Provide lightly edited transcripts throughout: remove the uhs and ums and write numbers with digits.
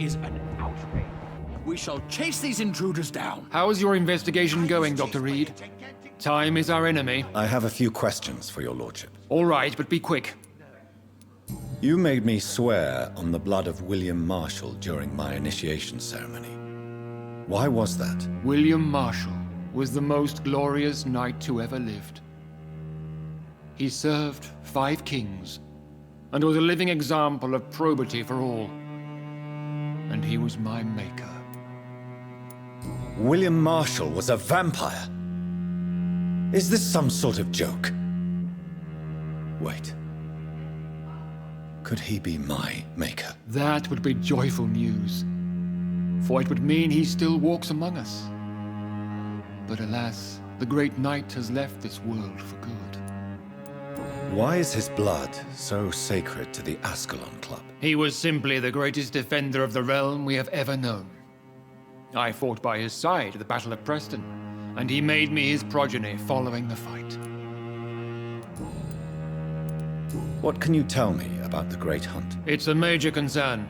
is an outrage. We shall chase these intruders down. How's your investigation going, Dr. Reid? Time is our enemy. I have a few questions for your lordship. All right, but be quick. You made me swear on the blood of William Marshall during my initiation ceremony. Why was that? William Marshall was the most glorious knight who ever lived. He served 5 kings, and was a living example of probity for all. And he was my maker. William Marshall was a vampire? Is this some sort of joke? Wait. Could he be my maker? That would be joyful news, for it would mean he still walks among us. But alas, the great knight has left this world for good. Why is his blood so sacred to the Ascalon Club? He was simply the greatest defender of the realm we have ever known. I fought by his side at the Battle of Preston, and he made me his progeny following the fight. What can you tell me about the Great Hunt? It's a major concern,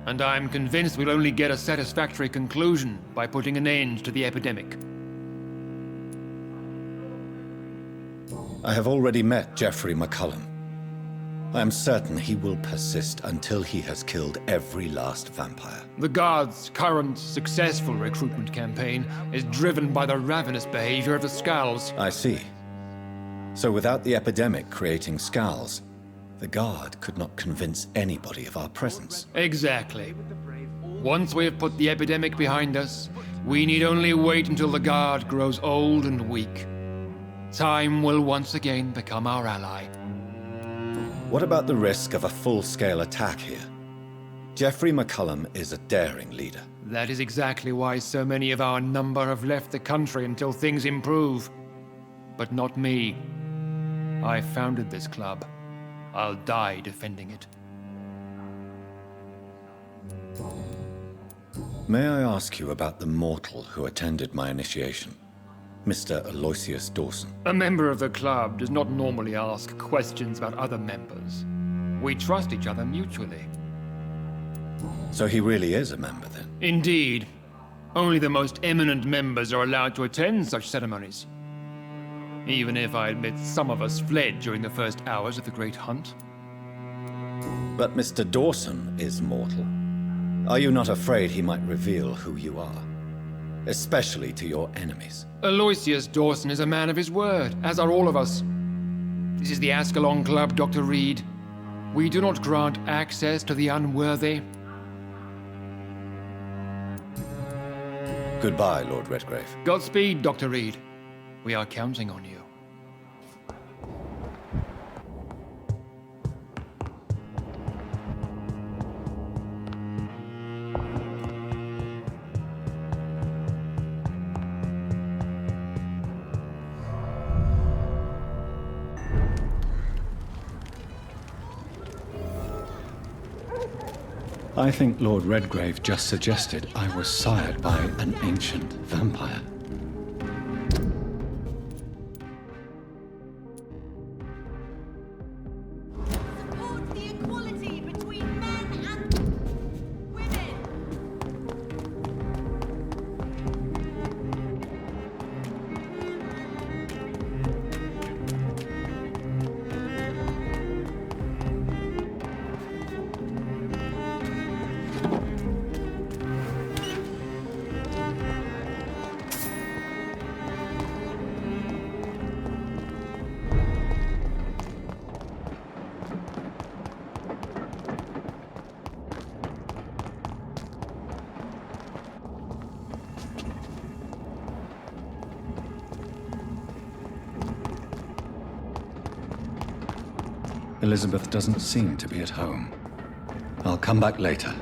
and I'm convinced we'll only get a satisfactory conclusion by putting an end to the epidemic. I have already met Geoffrey McCullum. I am certain he will persist until he has killed every last vampire. The Guard's current successful recruitment campaign is driven by the ravenous behavior of the Skulls. I see. So without the epidemic creating Skulls, the Guard could not convince anybody of our presence. Exactly. Once we have put the epidemic behind us, we need only wait until the Guard grows old and weak. Time will once again become our ally. What about the risk of a full-scale attack here? Geoffrey McCullum is a daring leader. That is exactly why so many of our number have left the country until things improve. But not me. I founded this club. I'll die defending it. May I ask you about the mortal who attended my initiation? Mr. Aloysius Dawson. A member of the club does not normally ask questions about other members. We trust each other mutually. So he really is a member, then? Indeed. Only the most eminent members are allowed to attend such ceremonies. Even if I admit some of us fled during the first hours of the Great Hunt. But Mr. Dawson is mortal. Are you not afraid he might reveal who you are? Especially to your enemies. Aloysius Dawson is a man of his word, as are all of us. This is the Ascalon Club, Dr. Reid. We do not grant access to the unworthy. Goodbye, Lord Redgrave. Godspeed, Dr. Reid. We are counting on you. I think Lord Redgrave just suggested I was sired by an ancient vampire. Support the equality between men and women. Elizabeth doesn't seem to be at home. I'll come back later.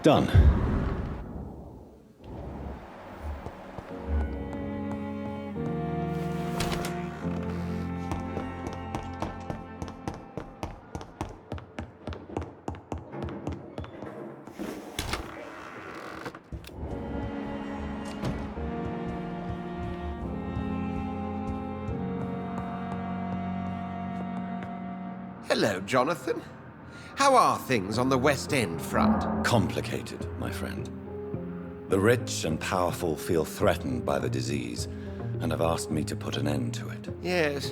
Done. Hello, Jonathan. How are things on the West End front? Complicated, my friend. The rich and powerful feel threatened by the disease and have asked me to put an end to it. Yes.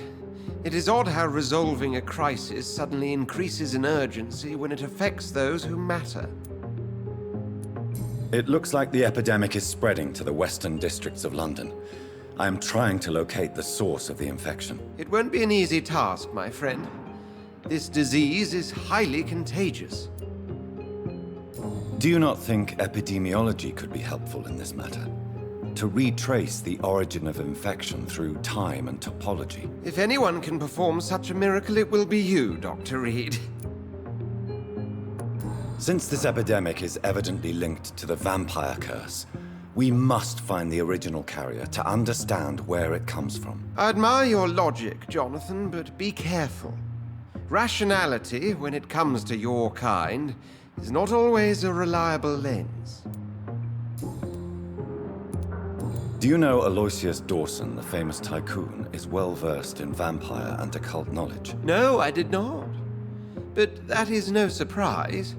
It is odd how resolving a crisis suddenly increases in urgency when it affects those who matter. It looks like the epidemic is spreading to the western districts of London. I am trying to locate the source of the infection. It won't be an easy task, my friend. This disease is highly contagious. Do you not think epidemiology could be helpful in this matter? To retrace the origin of infection through time and topology? If anyone can perform such a miracle, it will be you, Dr. Reid. Since this epidemic is evidently linked to the vampire curse, we must find the original carrier to understand where it comes from. I admire your logic, Jonathan, but be careful. Rationality, when it comes to your kind, is not always a reliable lens. Do you know Aloysius Dawson, the famous tycoon, is well versed in vampire and occult knowledge? No, I did not. But that is no surprise.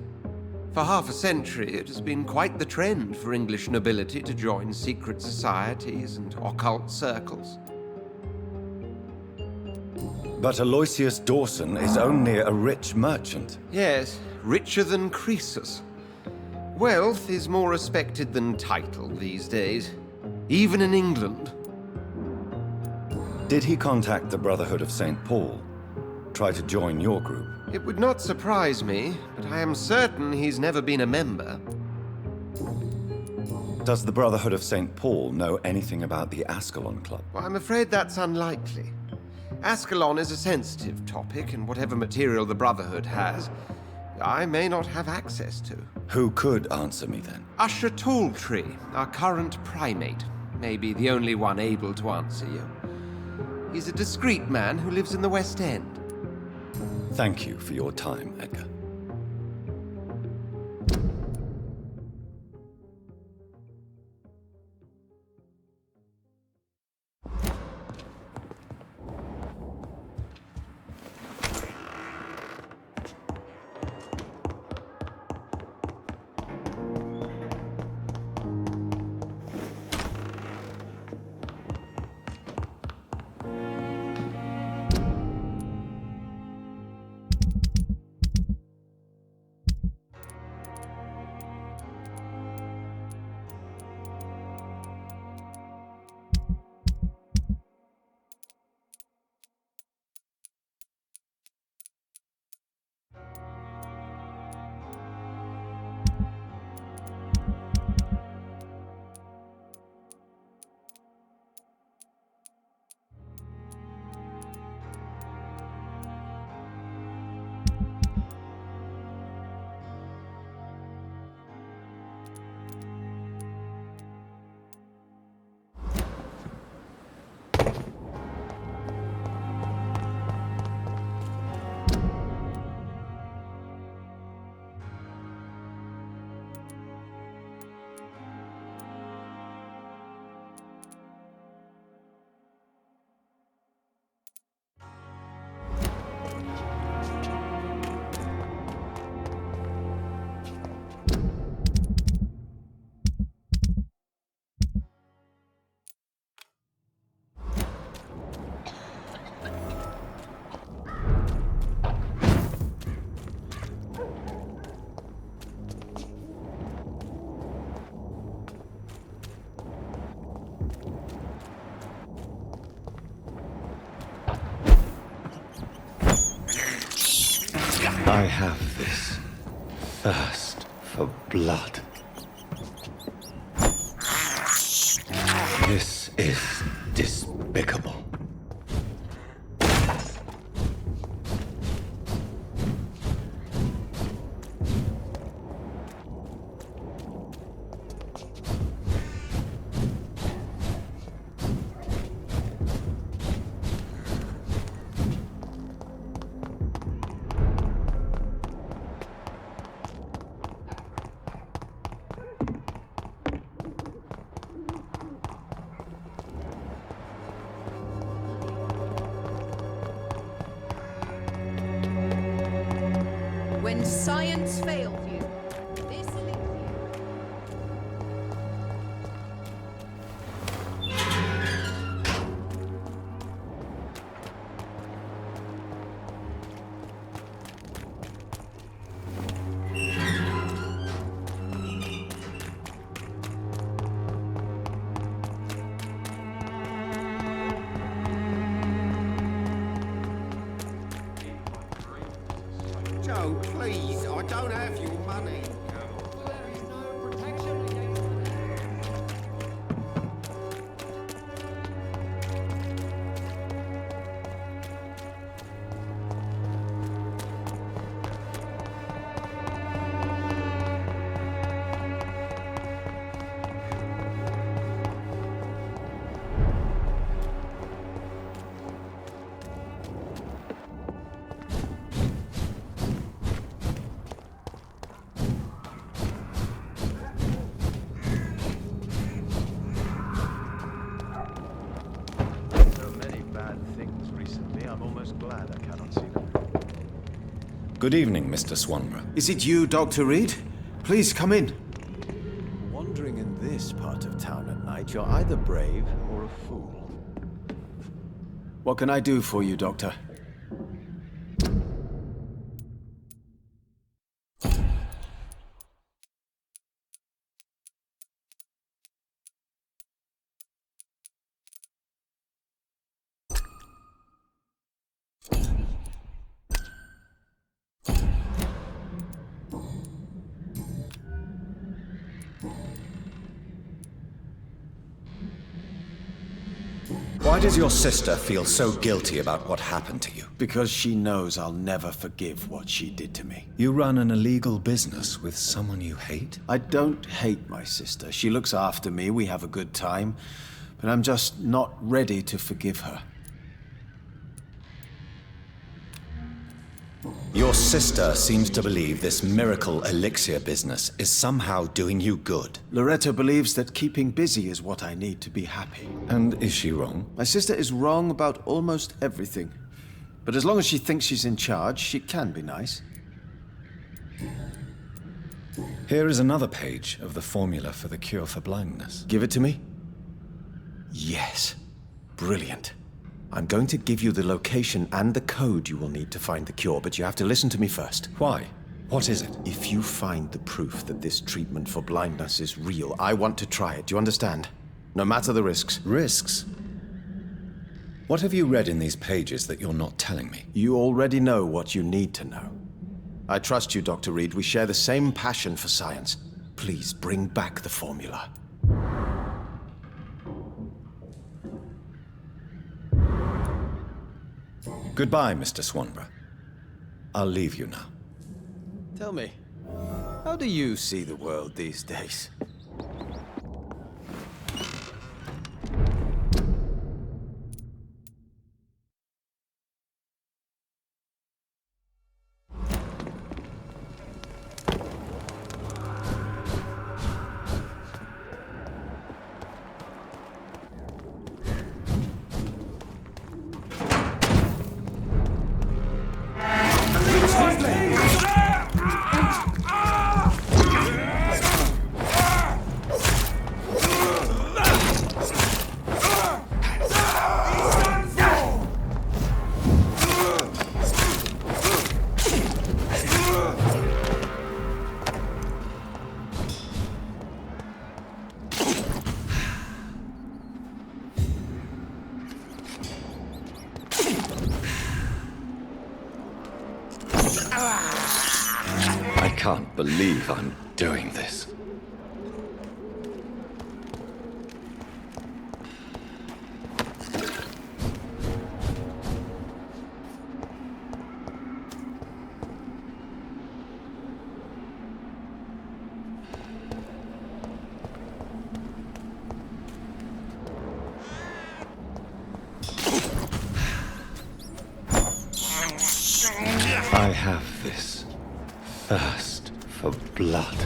For half a century, it has been quite the trend for English nobility to join secret societies and occult circles. But Aloysius Dawson is only a rich merchant. Yes, richer than Croesus. Wealth is more respected than title these days, even in England. Did he contact the Brotherhood of St. Paul? Try to join your group? It would not surprise me, but I am certain he's never been a member. Does the Brotherhood of St. Paul know anything about the Ascalon Club? Well, I'm afraid that's unlikely. Ascalon is a sensitive topic, and whatever material the Brotherhood has, I may not have access to. Who could answer me then? Usher Talltree, our current primate, may be the only one able to answer you. He's a discreet man who lives in the West End. Thank you for your time, Edgar. I have this thirst for blood. This is despicable. when science failed you. This elixir. Joe, please, I don't have your money. Good evening, Mr. Swanborough. Is it you, Dr. Reid? Please come in. Wandering in this part of town at night, you're either brave or a fool. What can I do for you, Doctor? Why does your sister feel so guilty about what happened to you? Because she knows I'll never forgive what she did to me. You run an illegal business with someone you hate? I don't hate my sister. She looks after me, we have a good time, but I'm just not ready to forgive her. Your sister seems to believe this miracle elixir business is somehow doing you good. Loretta believes that keeping busy is what I need to be happy. And is she wrong? My sister is wrong about almost everything. But as long as she thinks she's in charge, she can be nice. Here is another page of the formula for the cure for blindness. Give it to me? Yes. Brilliant. I'm going to give you the location and the code you will need to find the cure, but you have to listen to me first. Why? What is it? If you find the proof that this treatment for blindness is real, I want to try it. Do you understand? No matter the risks. Risks? What have you read in these pages that you're not telling me? You already know what you need to know. I trust you, Dr. Reid. We share the same passion for science. Please bring back the formula. Goodbye, Mr. Swanborough. I'll leave you now. Tell me, how do you see the world these days? I can't believe I'm doing this. I have this thirst for blood.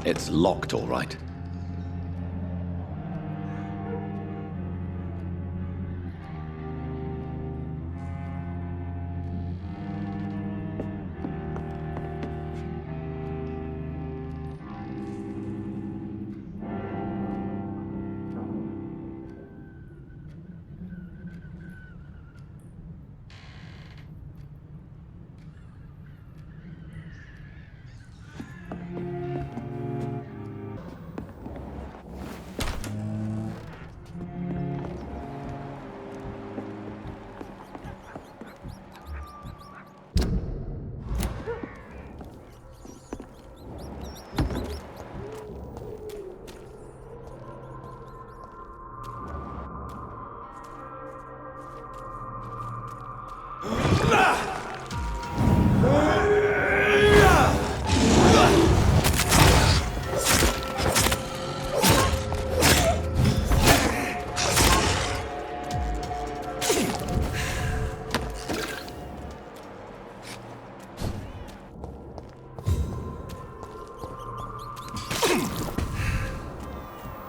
It's locked, all right.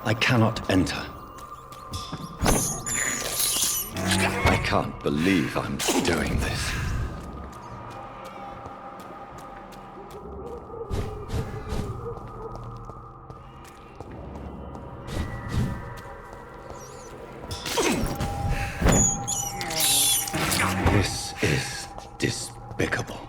I cannot enter. I can't believe I'm doing this. This is despicable.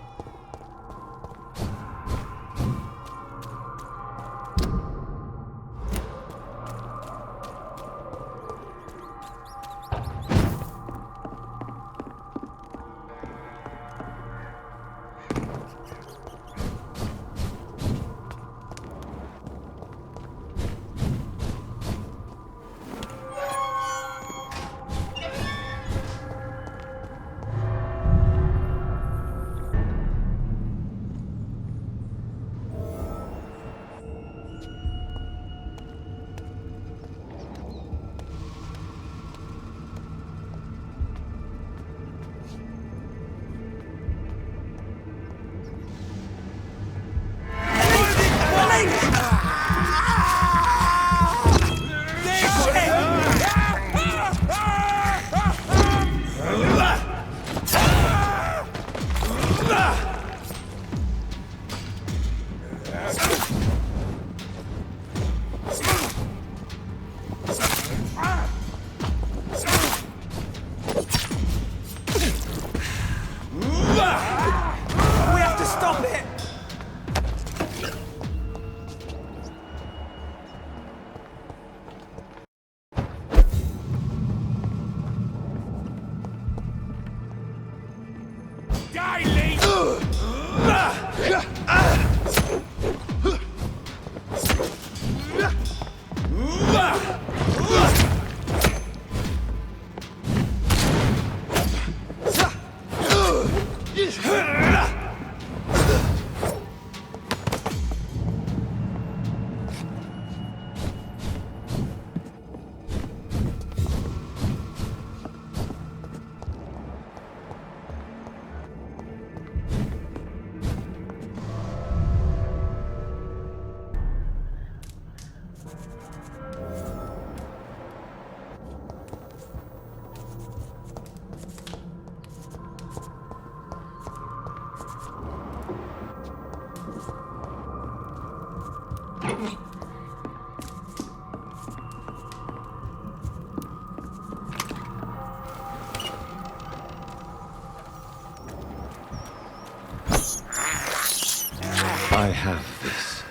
I have this.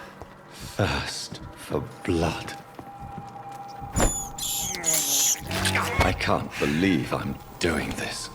thirst for blood. I can't believe I'm doing this.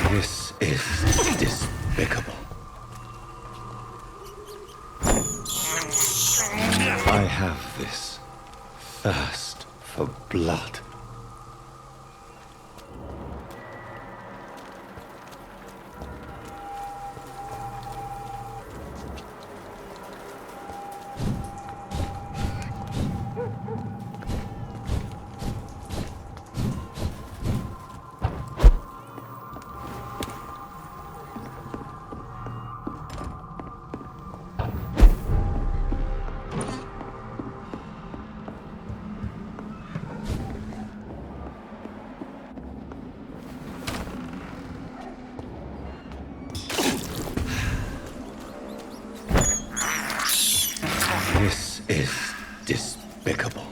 This is despicable. I have this thirst for blood. This is despicable.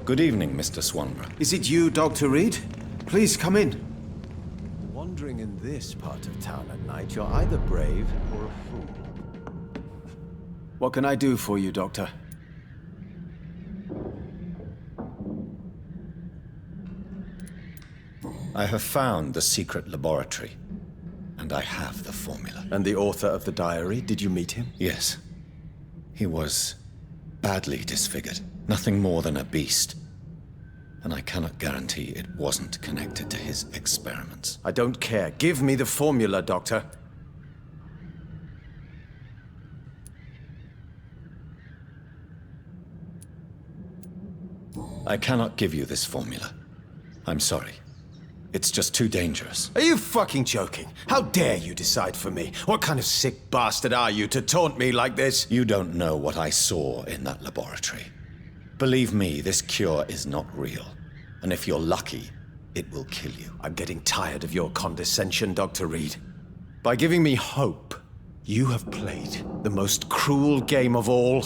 Good evening, Mr. Swanborough. Is it you, Dr. Reid? Please come in. Wandering in this part of town at night, you're either brave or a fool. What can I do for you, Doctor? I have found the secret laboratory, and I have the formula. And the author of the diary, did you meet him? Yes. He was badly disfigured. Nothing more than a beast. And I cannot guarantee it wasn't connected to his experiments. I don't care. Give me the formula, Doctor. I cannot give you this formula. I'm sorry. It's just too dangerous. Are you fucking joking? How dare you decide for me? What kind of sick bastard are you to taunt me like this? You don't know what I saw in that laboratory. Believe me, this cure is not real. And if you're lucky, it will kill you. I'm getting tired of your condescension, Dr. Reid. By giving me hope, you have played the most cruel game of all.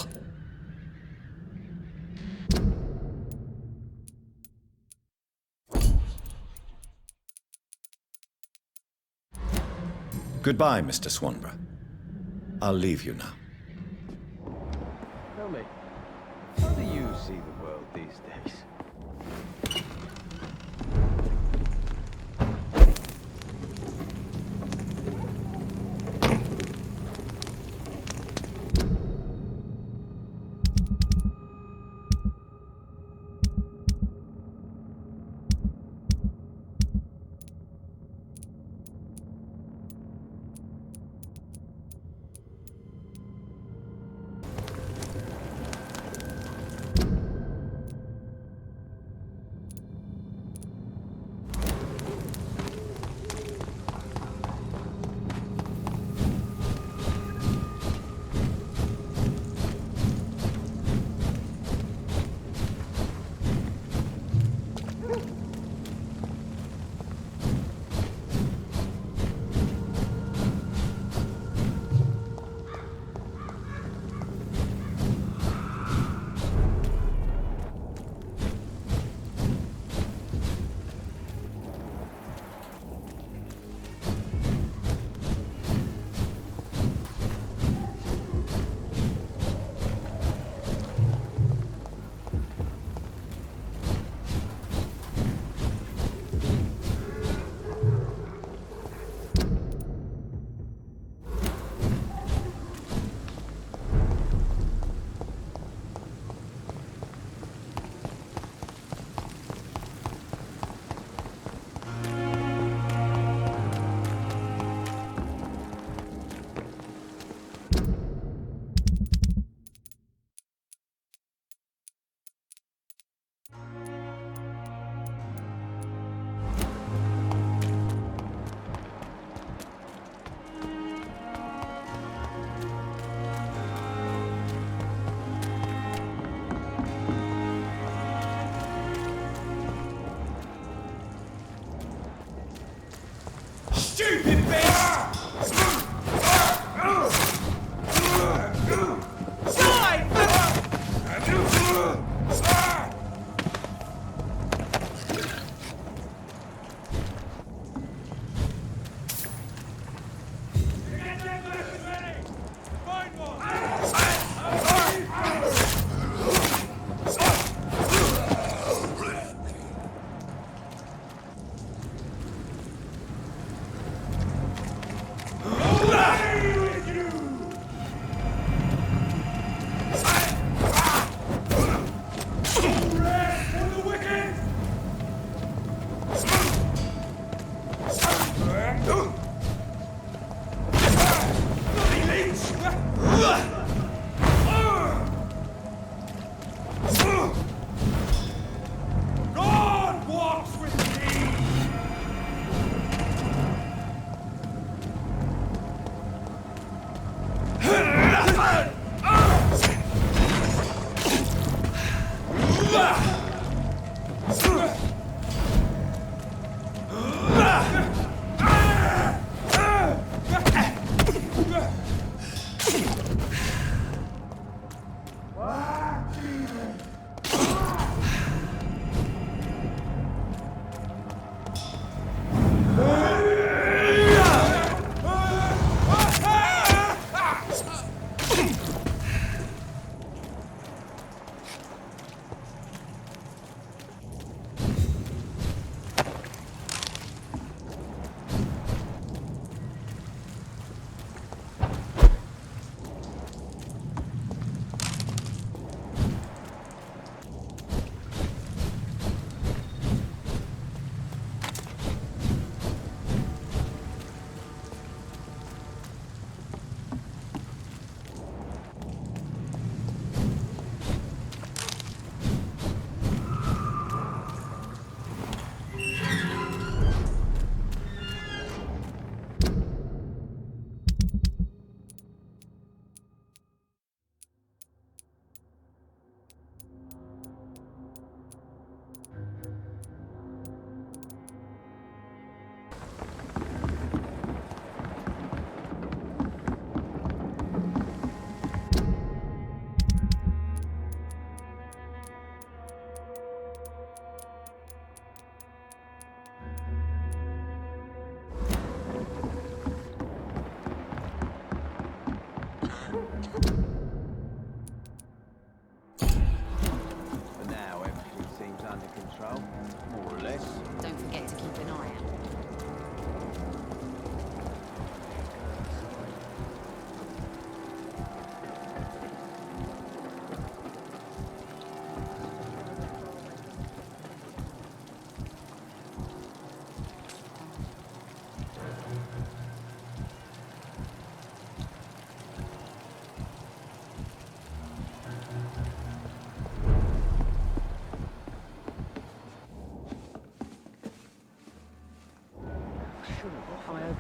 Goodbye, Mr. Swanborough. I'll leave you now. Tell me, how do you see the world these days?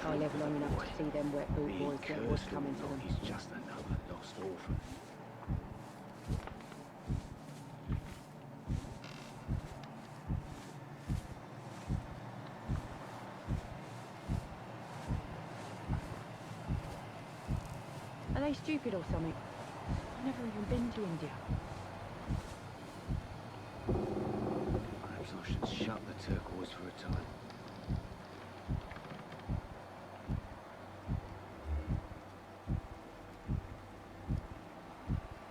high level long enough to see them wet boot boys get what's coming to them. He's just another lost orphan. Are they stupid or something? I've never even been to India. Perhaps I should shut the turquoise for a time.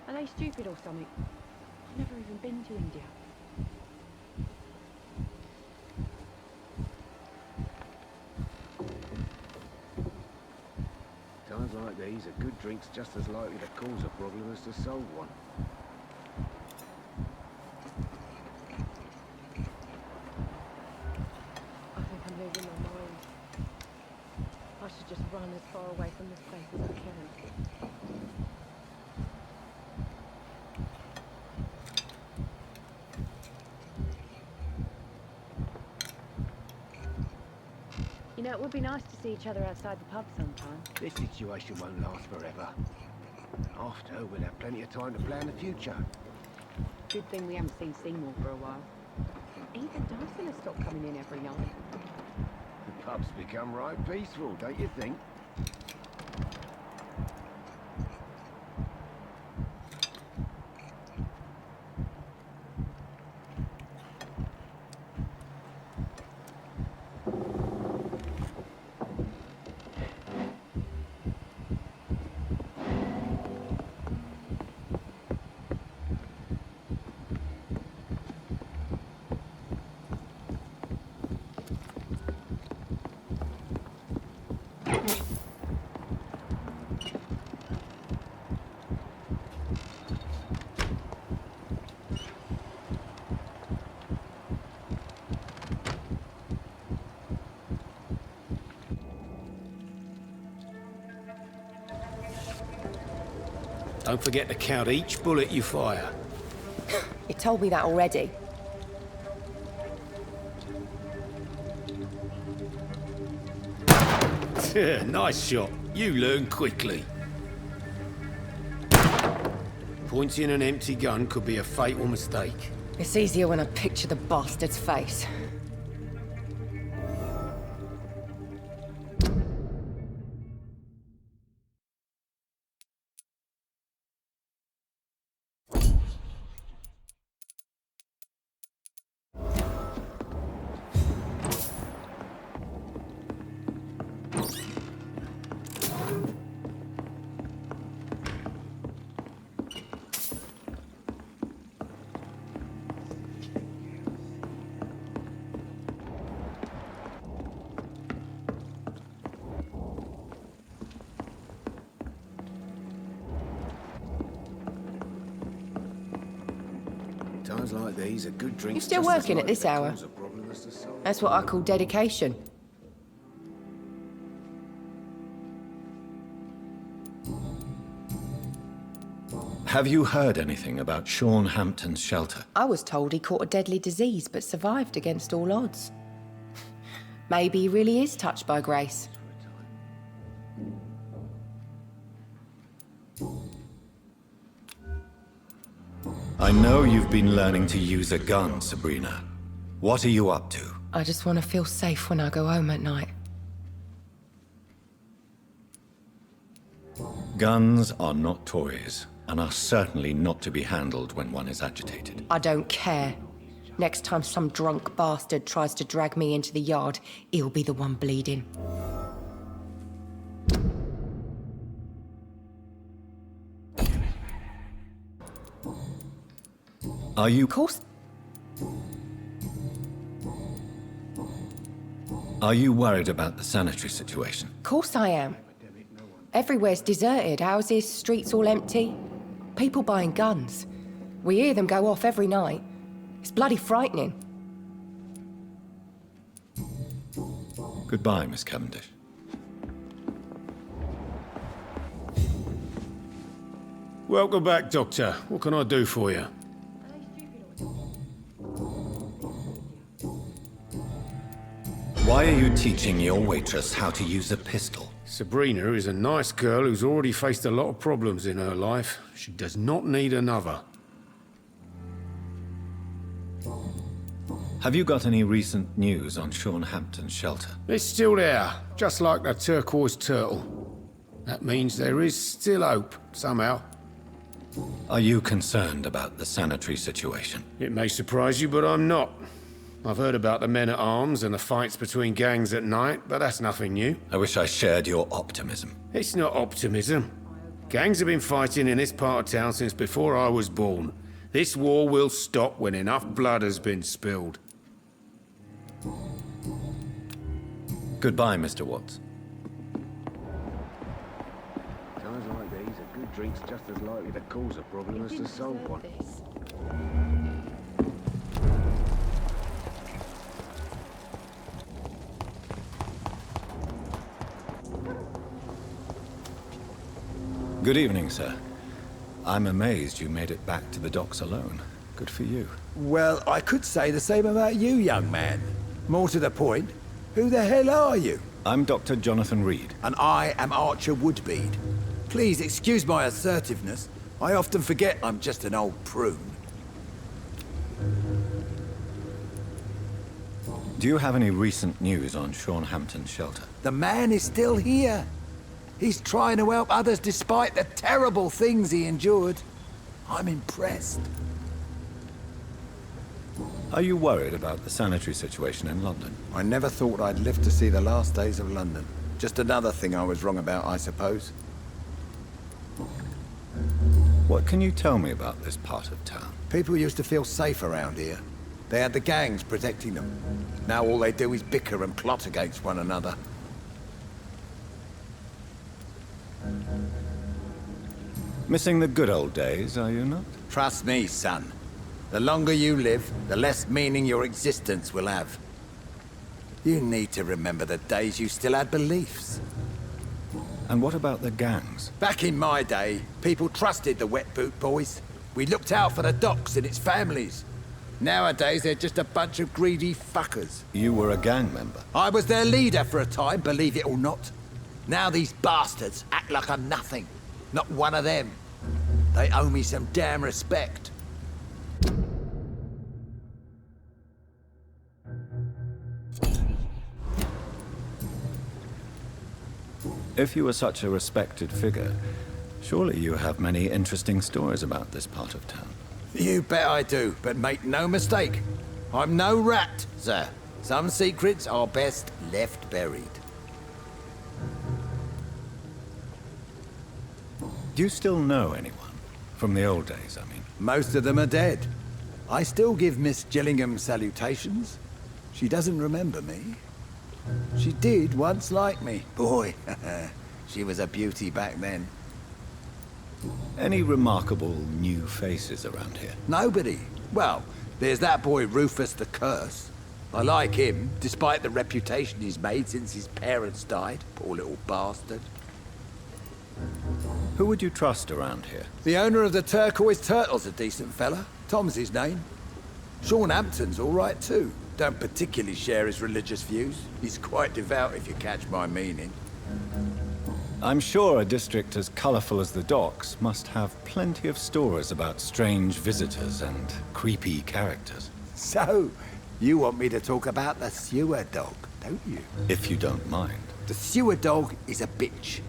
Are they stupid or something? I've never even been to India. Times like these, a good drink's just as likely to cause a problem as to solve one. I think I'm losing my mind. I should just run as far away from this place as I can. You know, it would be nice to see each other outside the pub sometime. This situation won't last forever. After, we'll have plenty of time to plan the future. Good thing we haven't seen Seymour for a while. Even Dyson has stopped coming in every night. The pub's become right peaceful, don't you think? Don't forget to count each bullet you fire. You told me that already. Nice shot. You learn quickly. Pointing an empty gun could be a fatal mistake. It's easier when I picture the bastard's face. Times like these, a good drink. You still working at this hour? That's what I call dedication. Have you heard anything about Sean Hampton's shelter? I was told he caught a deadly disease but survived against all odds. Maybe he really is touched by grace. I know you've been learning to use a gun, Sabrina. What are you up to? I just want to feel safe when I go home at night. Guns are not toys, and are certainly not to be handled when one is agitated. I don't care. Next time some drunk bastard tries to drag me into the yard, he'll be the one bleeding. Are you... Of course. Are you worried about the sanitary situation? Of course I am. Everywhere's deserted, houses, streets all empty. People buying guns. We hear them go off every night. It's bloody frightening. Goodbye, Miss Cavendish. Welcome back, Doctor. What can I do for you? Why are you teaching your waitress how to use a pistol? Sabrina is a nice girl who's already faced a lot of problems in her life. She does not need another. Have you got any recent news on Sean Hampton's shelter? It's still there, just like the turquoise turtle. That means there is still hope, somehow. Are you concerned about the sanitary situation? It may surprise you, but I'm not. I've heard about the men-at-arms and the fights between gangs at night, but that's nothing new. I wish I shared your optimism. It's not optimism. Gangs have been fighting in this part of town since before I was born. This war will stop when enough blood has been spilled. Goodbye, Mr. Watts. Times like these, a good drink's just as likely to cause a problem as to solve one. Good evening, sir. I'm amazed you made it back to the docks alone. Good for you. Well, I could say the same about you, young man. More to the point, who the hell are you? I'm Dr. Jonathan Reid. And I am Archer Woodbead. Please excuse my assertiveness. I often forget I'm just an old prune. Do you have any recent news on Sean Hampton's shelter? The man is still here. He's trying to help others despite the terrible things he endured. I'm impressed. Are you worried about the sanitary situation in London? I never thought I'd live to see the last days of London. Just another thing I was wrong about, I suppose. What can you tell me about this part of town? People used to feel safe around here. They had the gangs protecting them. Now all they do is bicker and plot against one another. Missing the good old days, are you not? Trust me, son. The longer you live, the less meaning your existence will have. You need to remember the days you still had beliefs. And what about the gangs? Back in my day, people trusted the wet boot boys. We looked out for the docks and its families. Nowadays, they're just a bunch of greedy fuckers. You were a gang member? I was their leader for a time, believe it or not. Now these bastards act like I'm nothing. Not one of them. They owe me some damn respect. If you were such a respected figure, surely you have many interesting stories about this part of town. You bet I do, but make no mistake. I'm no rat, sir. Some secrets are best left buried. Do you still know anyone? From the old days, I mean. Most of them are dead. I still give Miss Gillingham salutations. She doesn't remember me. She did once like me. Boy, she was a beauty back then. Any remarkable new faces around here? Nobody. Well, there's that boy Rufus the Curse. I like him, despite the reputation he's made since his parents died. Poor little bastard. Who would you trust around here? The owner of the Turquoise Turtle's a decent fella. Tom's his name. Sean Hampton's all right too. Don't particularly share his religious views. He's quite devout, if you catch my meaning. I'm sure a district as colourful as the docks must have plenty of stories about strange visitors and creepy characters. So, you want me to talk about the sewer dog, don't you? If you don't mind. The sewer dog is a bitch.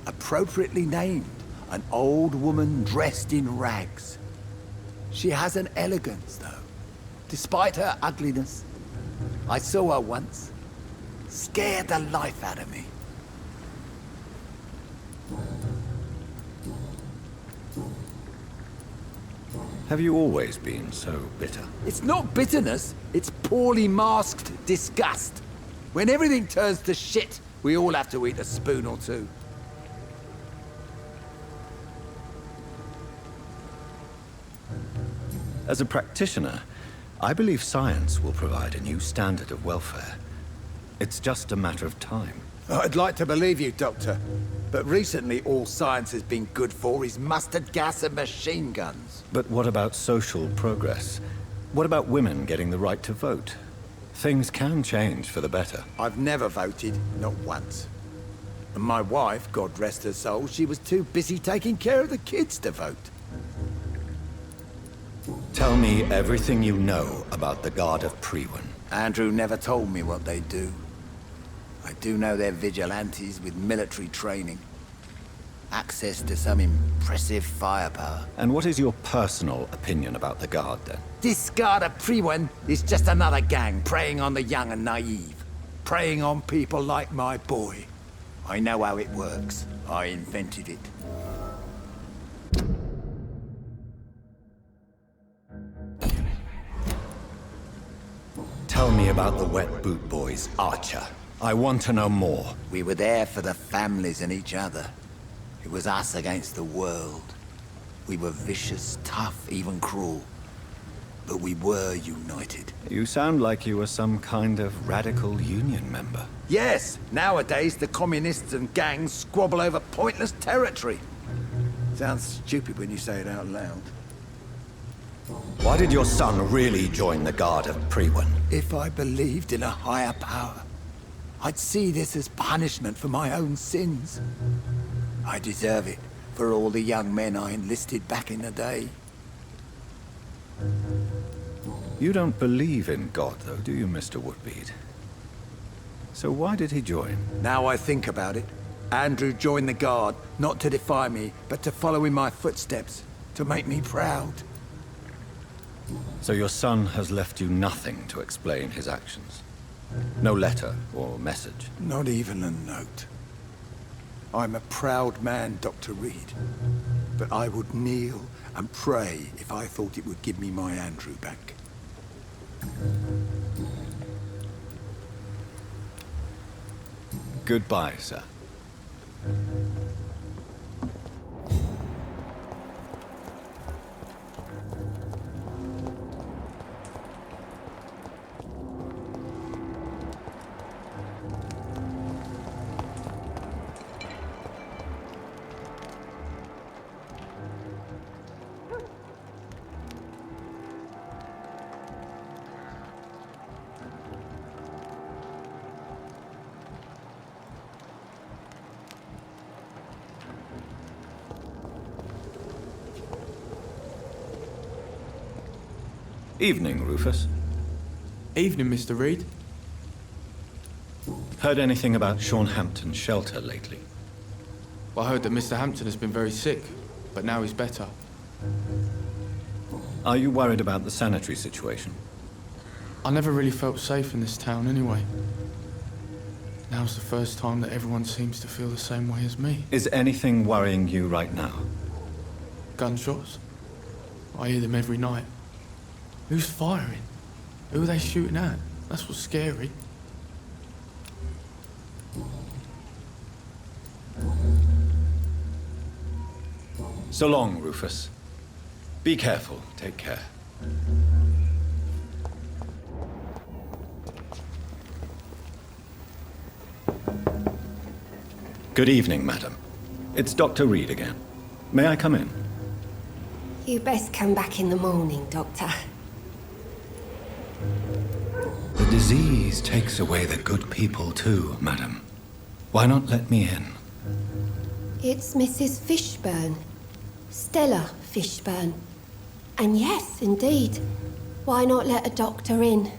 Appropriately named, an old woman dressed in rags. She has an elegance, though, despite her ugliness. I saw her once. Scared the life out of me. Have you always been so bitter? It's not bitterness, it's poorly masked disgust. When everything turns to shit, we all have to eat a spoon or two. As a practitioner, I believe science will provide a new standard of welfare. It's just a matter of time. I'd like to believe you, Doctor. But recently all science has been good for is mustard gas and machine guns. But what about social progress? What about women getting the right to vote? Things can change for the better. I've never voted, not once. And my wife, God rest her soul, she was too busy taking care of the kids to vote. Tell me everything you know about the Guard of Priwen. Andrew never told me what they do. I do know they're vigilantes with military training. Access to some impressive firepower. And what is your personal opinion about the Guard, then? This Guard of Priwen is just another gang preying on the young and naive. Preying on people like my boy. I know how it works. I invented it. Tell me about the Wet Boot Boys, Archer. I want to know more. We were there for the families and each other. It was us against the world. We were vicious, tough, even cruel. But we were united. You sound like you were some kind of radical union member. Yes, nowadays the communists and gangs squabble over pointless territory. Sounds stupid when you say it out loud. Why did your son really join the Guard of Priwen? If I believed in a higher power, I'd see this as punishment for my own sins. I deserve it for all the young men I enlisted back in the day. You don't believe in God, though, do you, Mr. Woodbead? So why did he join? Now I think about it, Andrew joined the Guard, not to defy me, but to follow in my footsteps, to make me proud. So your son has left you nothing to explain his actions? No letter or message? Not even a note. I'm a proud man, Dr. Reid. But I would kneel and pray if I thought it would give me my Andrew back. Goodbye, sir. Evening, Rufus. Evening, Mr. Reid. Heard anything about Sean Hampton's shelter lately? Well, I heard that Mr. Hampton has been very sick, but now he's better. Are you worried about the sanitary situation? I never really felt safe in this town anyway. Now's the first time that everyone seems to feel the same way as me. Is anything worrying you right now? Gunshots? I hear them every night. Who's firing? Who are they shooting at? That's what's scary. So long, Rufus. Be careful. Take care. Good evening, madam. It's Dr. Reid again. May I come in? You best come back in the morning, Doctor. The disease takes away the good people too, madam. Why not let me in? It's Mrs. Fishburne. Stella Fishburne. And yes, indeed. Why not let a doctor in?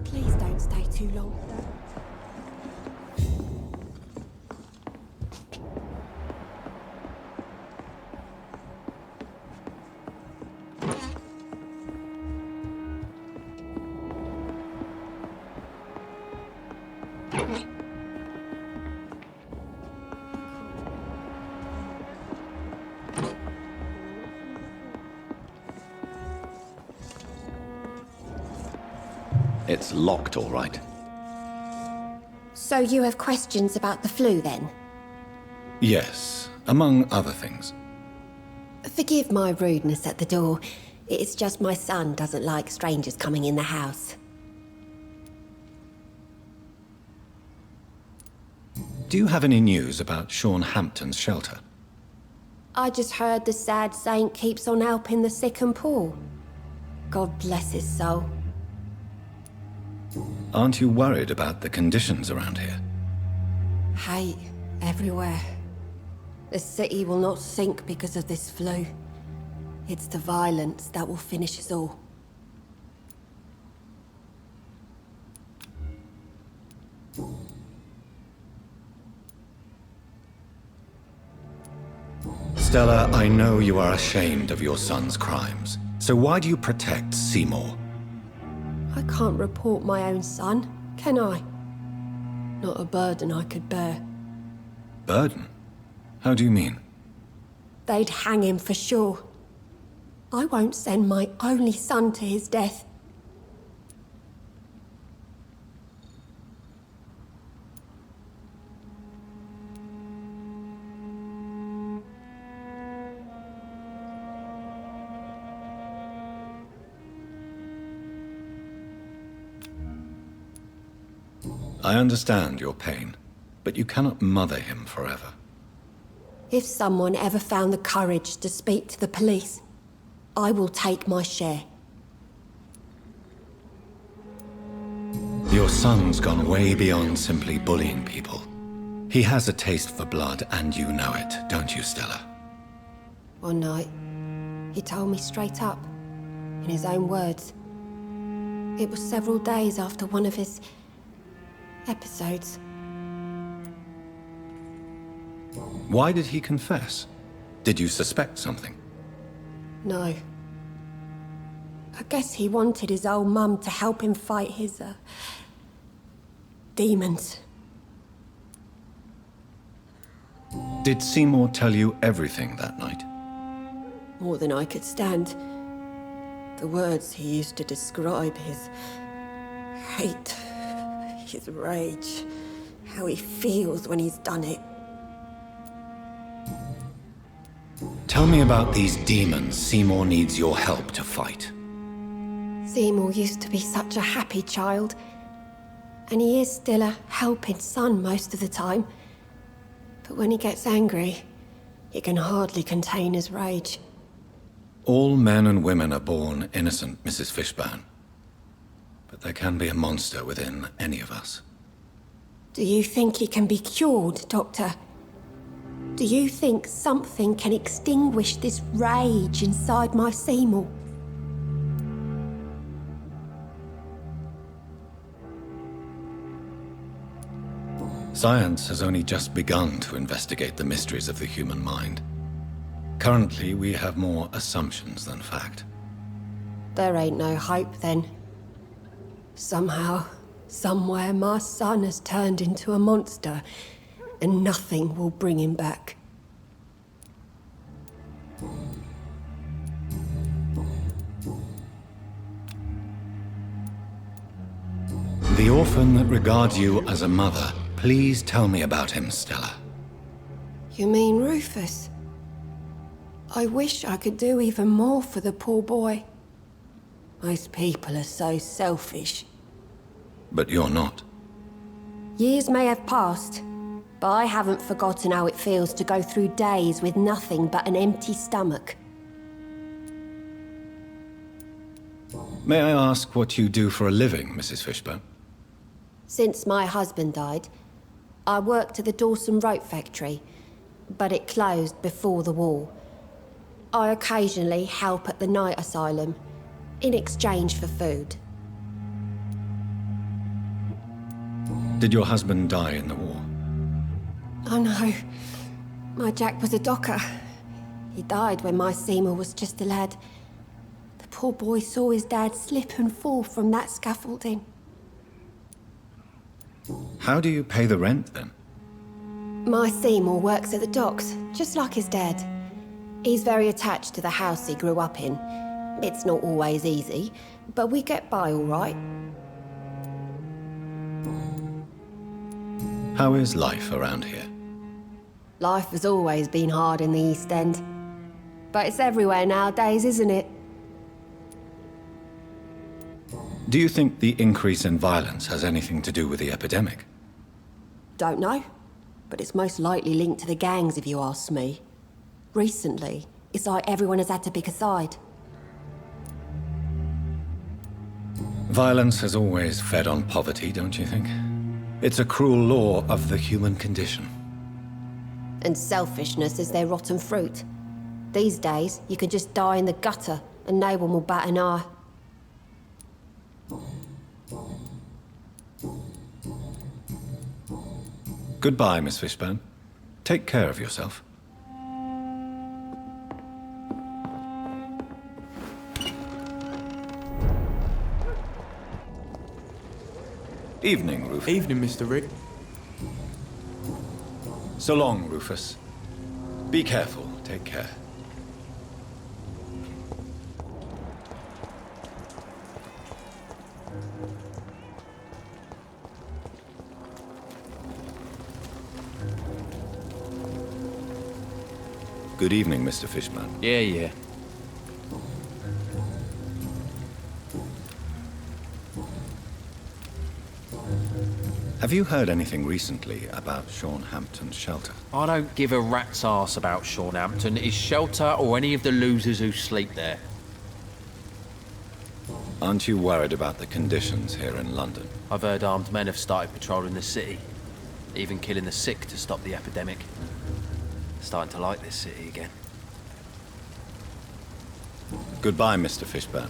Please don't stay too long. It's locked, all right. So you have questions about the flu, then? Yes, among other things. Forgive my rudeness at the door. It's just my son doesn't like strangers coming in the house. Do you have any news about Sean Hampton's shelter? I just heard the sad saint keeps on helping the sick and poor. God bless his soul. Aren't you worried about the conditions around here? Hate everywhere. The city will not sink because of this flu. It's the violence that will finish us all. Stella, I know you are ashamed of your son's crimes. So why do you protect Seymour? I can't report my own son, can I? Not a burden I could bear. Burden? How do you mean? They'd hang him for sure. I won't send my only son to his death. I understand your pain, but you cannot mother him forever. If someone ever found the courage to speak to the police, I will take my share. Your son's gone way beyond simply bullying people. He has a taste for blood, and you know it, don't you, Stella? One night, he told me straight up, in his own words. It was several days after one of his episodes. Why did he confess? Did you suspect something? No. I guess he wanted his old mum to help him fight his, demons. Did Seymour tell you everything that night? More than I could stand. The words he used to describe his hate, his rage, how he feels when he's done it. Tell me about these demons Seymour needs your help to fight. Seymour used to be such a happy child, and he is still a helping son most of the time. But when he gets angry, he can hardly contain his rage. All men and women are born innocent, Mrs. Fishburne. But there can be a monster within any of us. Do you think he can be cured, Doctor? Do you think something can extinguish this rage inside my Seymour? Science has only just begun to investigate the mysteries of the human mind. Currently, we have more assumptions than fact. There ain't no hope, then. Somehow, somewhere, my son has turned into a monster, and nothing will bring him back. The orphan that regards you as a mother, please tell me about him, Stella. You mean Rufus? I wish I could do even more for the poor boy. Most people are so selfish. But you're not. Years may have passed, but I haven't forgotten how it feels to go through days with nothing but an empty stomach. May I ask what you do for a living, Mrs. Fishburne? Since my husband died, I worked at the Dawson Rope Factory, but it closed before the war. I occasionally help at the night asylum, in exchange for food. Did your husband die in the war? Oh no, my Jack was a docker. He died when my Seymour was just a lad. The poor boy saw his dad slip and fall from that scaffolding. How do you pay the rent, then? My Seymour works at the docks, just like his dad. He's very attached to the house he grew up in. It's not always easy, but we get by all right. How is life around here? Life has always been hard in the East End. But it's everywhere nowadays, isn't it? Do you think the increase in violence has anything to do with the epidemic? Don't know, but it's most likely linked to the gangs if you ask me. Recently, it's like everyone has had to pick a side. Violence has always fed on poverty, don't you think? It's a cruel law of the human condition. And selfishness is their rotten fruit. These days, you could just die in the gutter and no one will bat an eye. Goodbye, Miss Fishburne. Take care of yourself. Evening, Rufus. Evening, Mr. Reid. So long, Rufus. Be careful. Take care. Good evening, Mr. Fishburne. Yeah. Have you heard anything recently about Sean Hampton's shelter? I don't give a rat's arse about Sean Hampton, his shelter, or any of the losers who sleep there. Aren't you worried about the conditions here in London? I've heard armed men have started patrolling the city, even killing the sick to stop the epidemic. Starting to like this city again. Goodbye, Mr. Fishburne.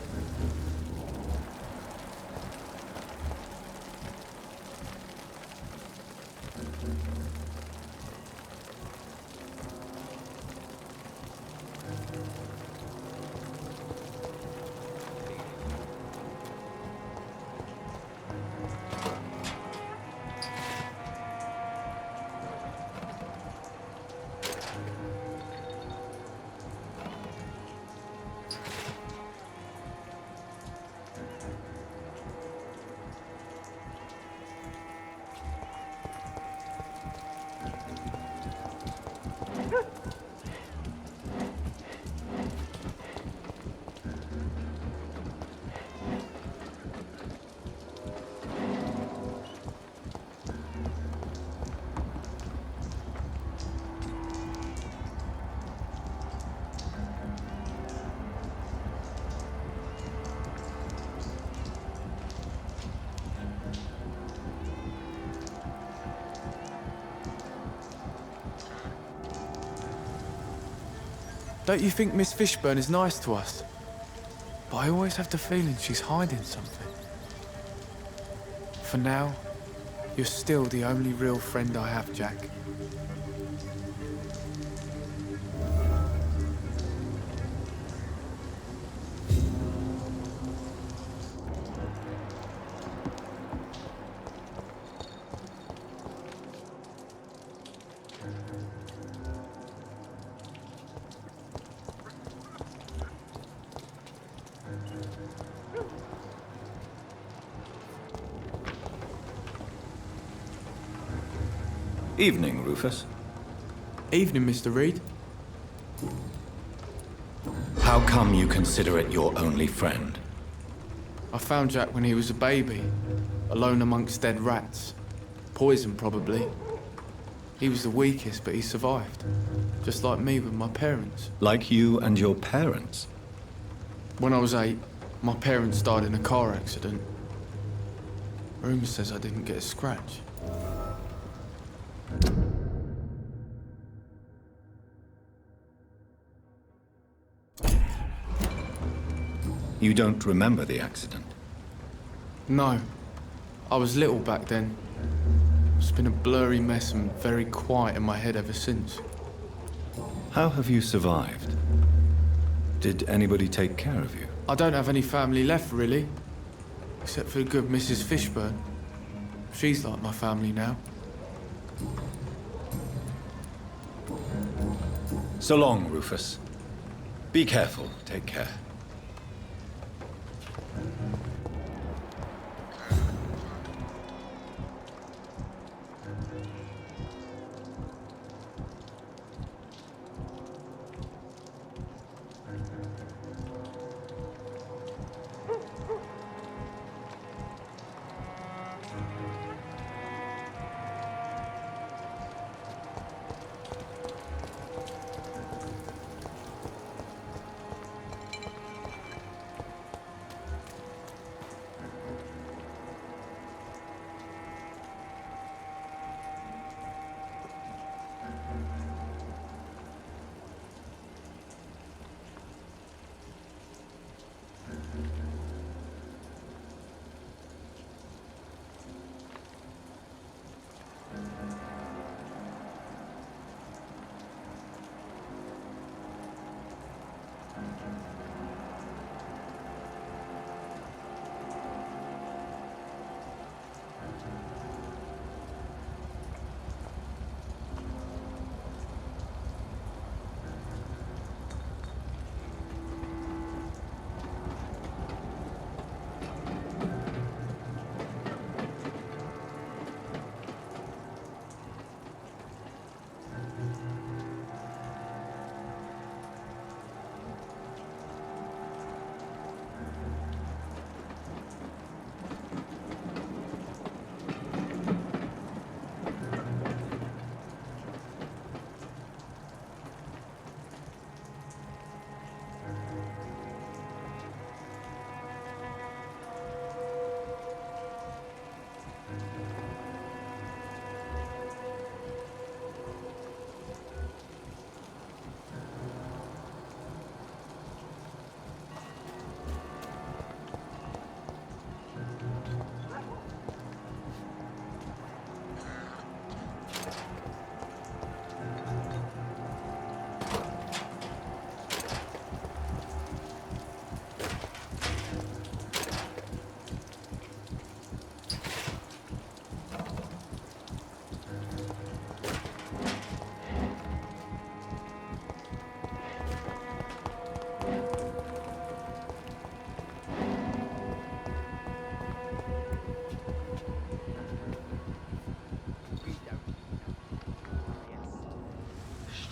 Don't you think Miss Fishburne is nice to us? But I always have the feeling she's hiding something. For now, you're still the only real friend I have, Jack. Evening, Rufus. Evening, Mr. Reid. How come you consider it your only friend? I found Jack when he was a baby, alone amongst dead rats. Poison, probably. He was the weakest, but he survived. Just like me with my parents. Like you and your parents? When I was 8, my parents died in a car accident. Rumour says I didn't get a scratch. You don't remember the accident? No. I was little back then. It's been a blurry mess and very quiet in my head ever since. How have you survived? Did anybody take care of you? I don't have any family left, really. Except for the good Mrs. Fishburne. She's like my family now. So long, Rufus. Be careful. Take care.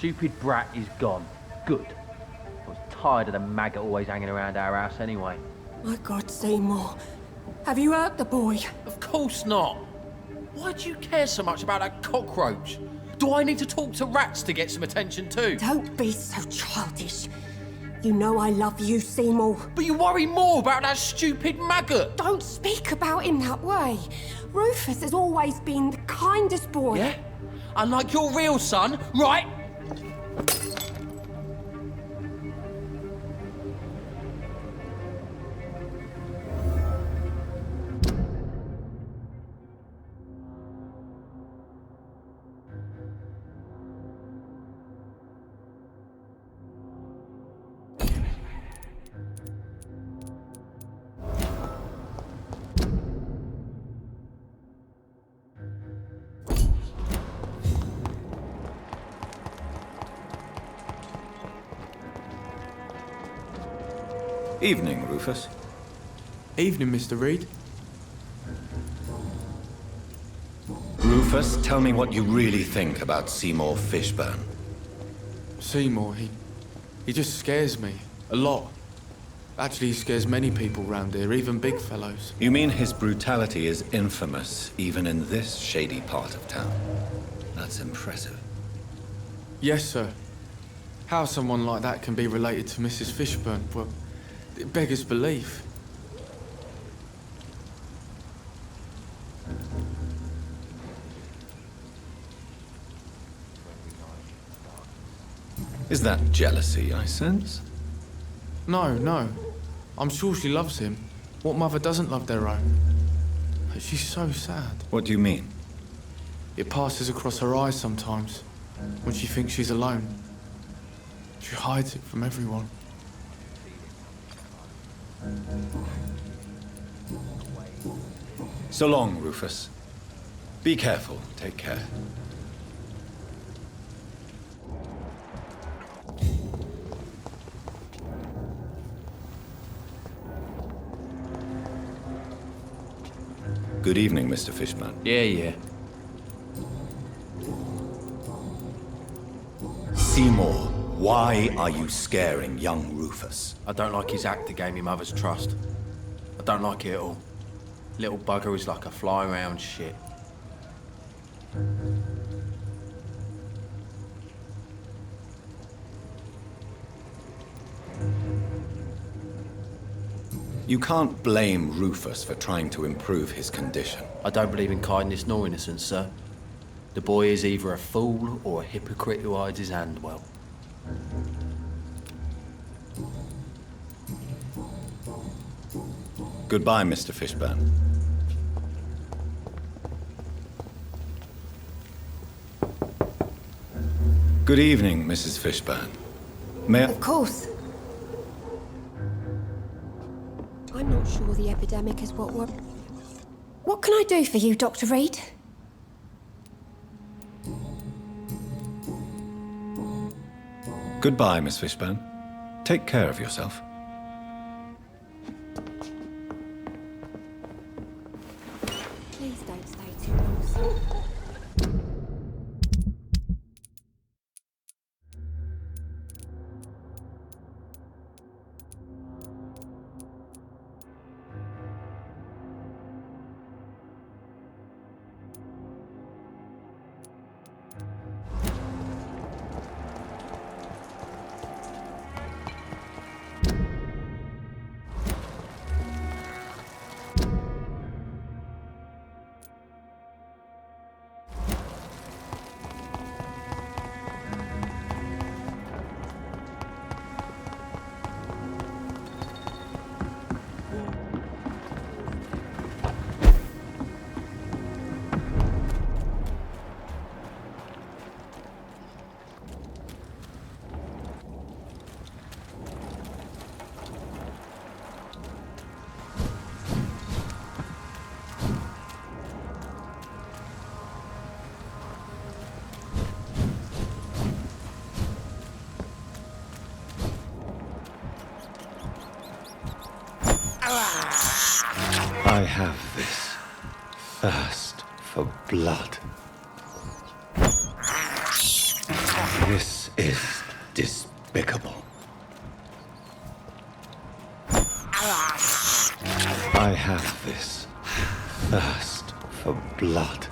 stupid brat is gone. Good. I was tired of the maggot always hanging around our house anyway. My God, Seymour. Have you hurt the boy? Of course not. Why do you care so much about that cockroach? Do I need to talk to rats to get some attention too? Don't be so childish. You know I love you, Seymour. But you worry more about that stupid maggot. Don't speak about him that way. Rufus has always been the kindest boy. Yeah? Unlike your real son, right? Evening, Rufus. Evening, Mr. Reid. Rufus, tell me what you really think about Seymour Fishburne. Seymour, he just scares me. A lot. Actually, he scares many people round here, even big fellows. You mean his brutality is infamous, even in this shady part of town? That's impressive. Yes, sir. How someone like that can be related to Mrs. Fishburne, well, it beggars belief. Is that jealousy, I sense? No. I'm sure she loves him. What mother doesn't love their own? But she's so sad. What do you mean? It passes across her eyes sometimes, when she thinks she's alone. She hides it from everyone. So long, Rufus. Be careful. Take care. Good evening, Mr. Fishburne. Yeah. Seymour, why are you scaring young Rufus? I don't like his act to gain me mother's trust. I don't like it at all. Little bugger is like a fly around shit. You can't blame Rufus for trying to improve his condition. I don't believe in kindness nor innocence, sir. The boy is either a fool or a hypocrite who hides his hand well. Goodbye, Mr. Fishburne. Good evening, Mrs. Fishburne. May I... Of course. I'm not sure the epidemic is what we're... What can I do for you, Dr. Reid? Goodbye, Miss Fishburne. Take care of yourself. Please don't stay too long, sir. I have this thirst for blood. This is despicable. I have this thirst for blood.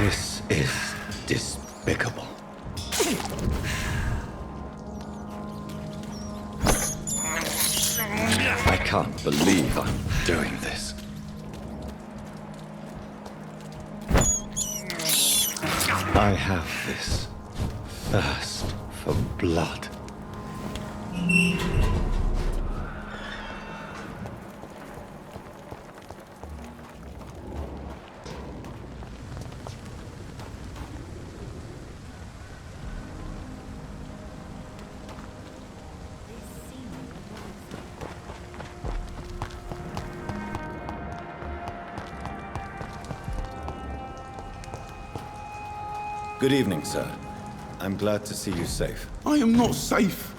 This is despicable. I can't believe I'm doing this. I have this thirst for blood. Good evening, sir. I'm glad to see you safe. I am not safe.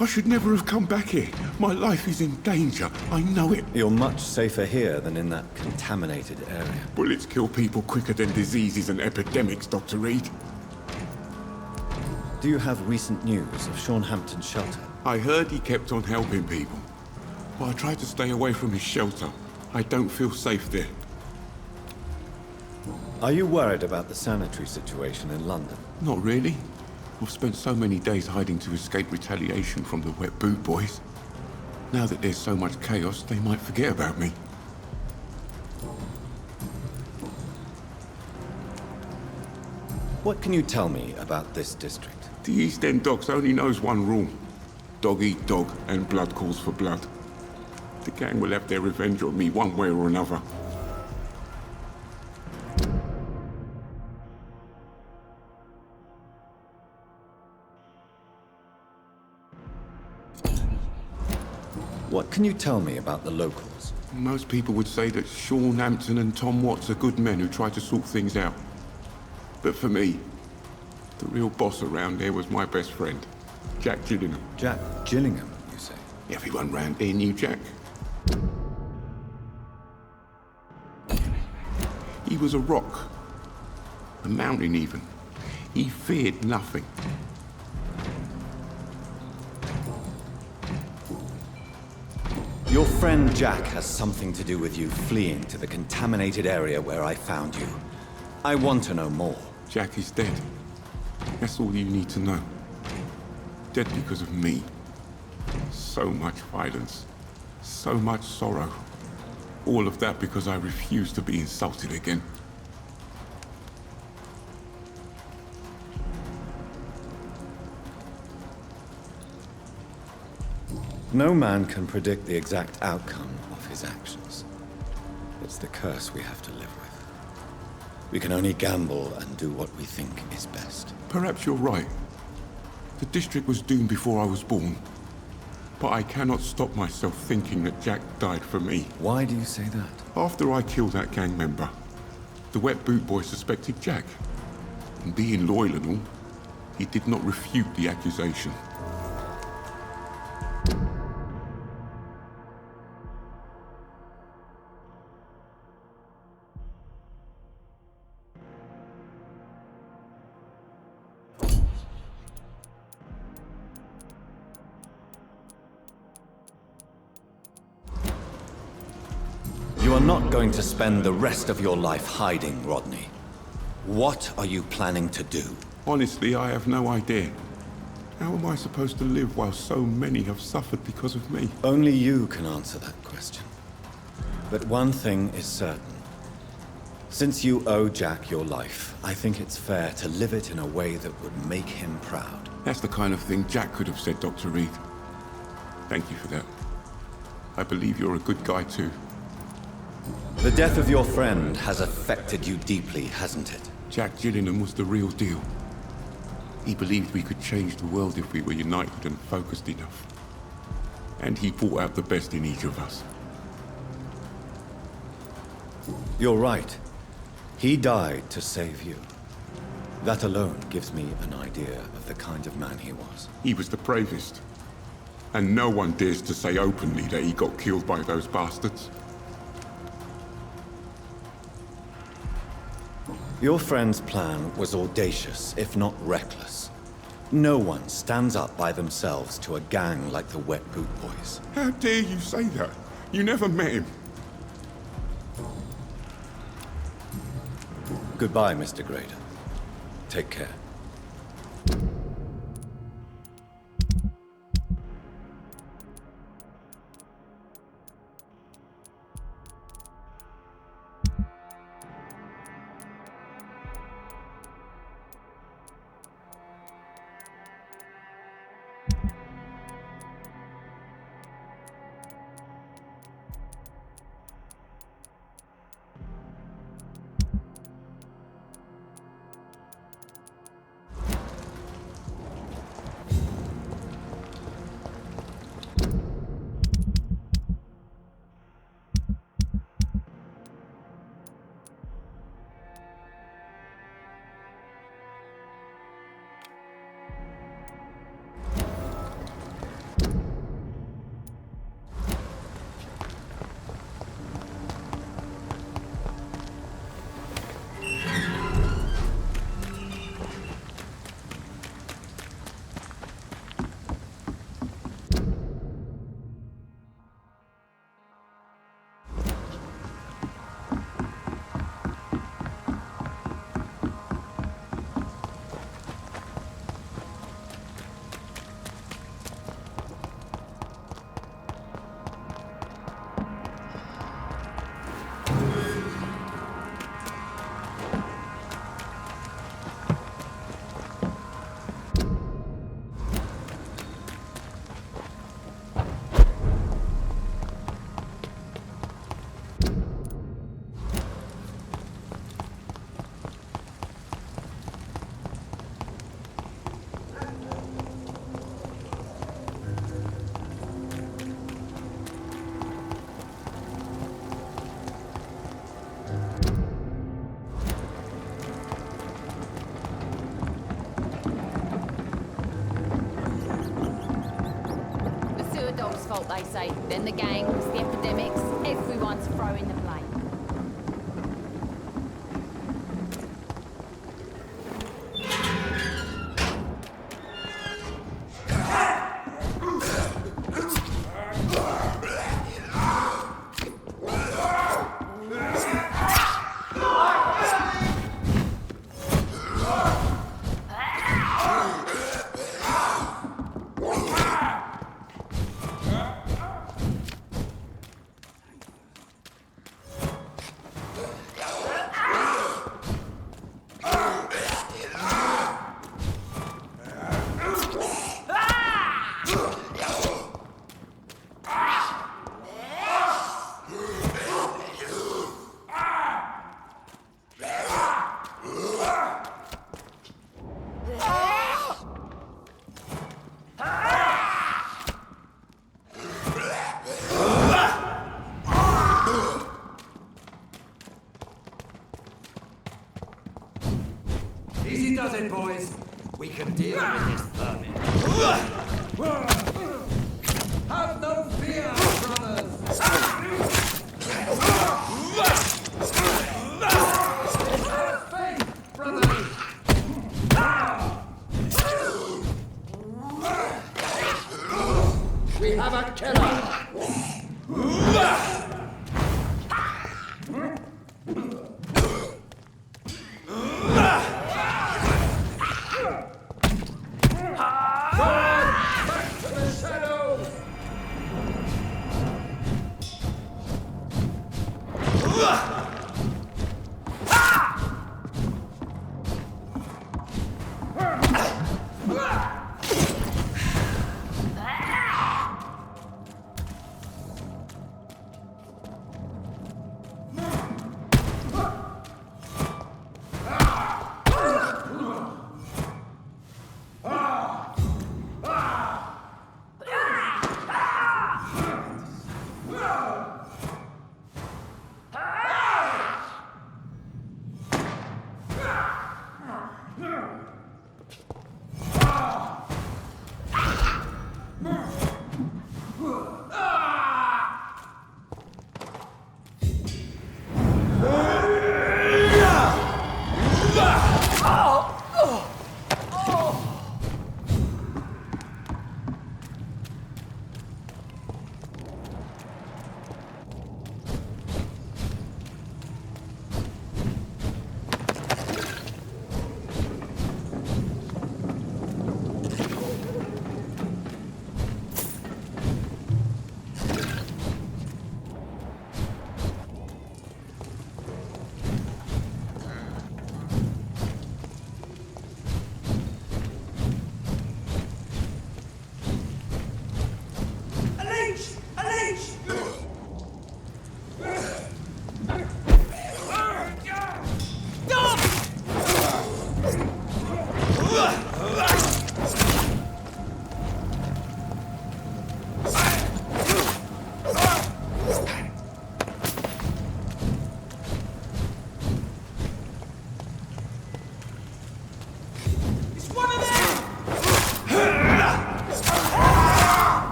I should never have come back here. My life is in danger. I know it. You're much safer here than in that contaminated area. Bullets kill people quicker than diseases and epidemics, Dr. Reid. Do you have recent news of Sean Hampton's shelter? I heard he kept on helping people. But I tried to stay away from his shelter. I don't feel safe there. Are you worried about the sanitary situation in London? Not really. I've spent so many days hiding to escape retaliation from the wet boot boys. Now that there's so much chaos, they might forget about me. What can you tell me about this district? The East End Docks only knows one rule. Dog eat dog, and blood calls for blood. The gang will have their revenge on me one way or another. What can you tell me about the locals? Most people would say that Sean Hampton and Tom Watts are good men who try to sort things out. But for me, the real boss around there was my best friend, Jack Gillingham. Jack Gillingham, you say? Everyone round here knew Jack. He was a rock. A mountain even. He feared nothing. Your friend Jack has something to do with you fleeing to the contaminated area where I found you. I want to know more. Jack is dead. That's all you need to know. Dead because of me. So much violence. So much sorrow. All of that because I refused to be insulted again. No man can predict the exact outcome of his actions. It's the curse we have to live with. We can only gamble and do what we think is best. Perhaps you're right. The district was doomed before I was born. But I cannot stop myself thinking that Jack died for me. Why do you say that? After I killed that gang member, the wet boot boy suspected Jack. And being loyal and all, he did not refute the accusation. You are not going to spend the rest of your life hiding, Rodney. What are you planning to do? Honestly, I have no idea. How am I supposed to live while so many have suffered because of me? Only you can answer that question. But one thing is certain. Since you owe Jack your life, I think it's fair to live it in a way that would make him proud. That's the kind of thing Jack could have said, Dr. Reid. Thank you for that. I believe you're a good guy too. The death of your friend has affected you deeply, hasn't it? Jack Gillingham was the real deal. He believed we could change the world if we were united and focused enough. And he brought out the best in each of us. You're right. He died to save you. That alone gives me an idea of the kind of man he was. He was the bravest. And no one dares to say openly that he got killed by those bastards. Your friend's plan was audacious, if not reckless. No one stands up by themselves to a gang like the Wet Boot Boys. How dare you say that? You never met him. Goodbye, Mr. Grader. Take care. fault, they say. Then the gangs, the epidemics, everyone's throwing the blame. Easy does it, boys. We can deal with this vermin. Have no fear, brothers. Have faith, brothers. We have a killer.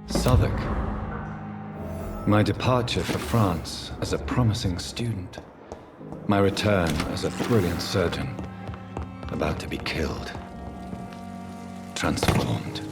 Southwark. My departure for France as a promising student. My return as a brilliant surgeon, about to be killed. Transformed.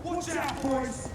Watch out, boys!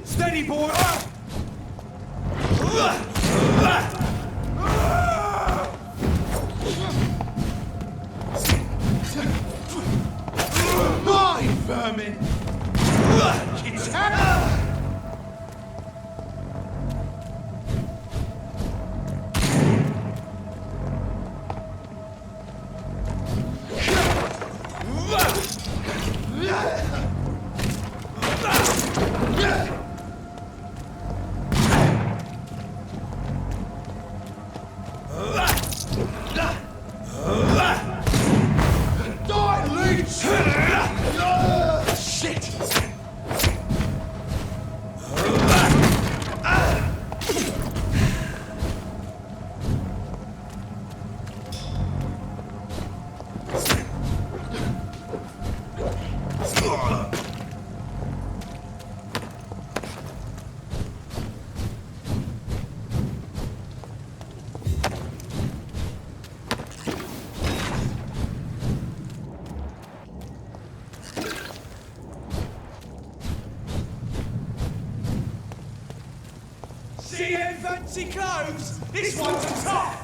Steady, boy! Mine, vermin! It's See them fancy clothes? This one's tough!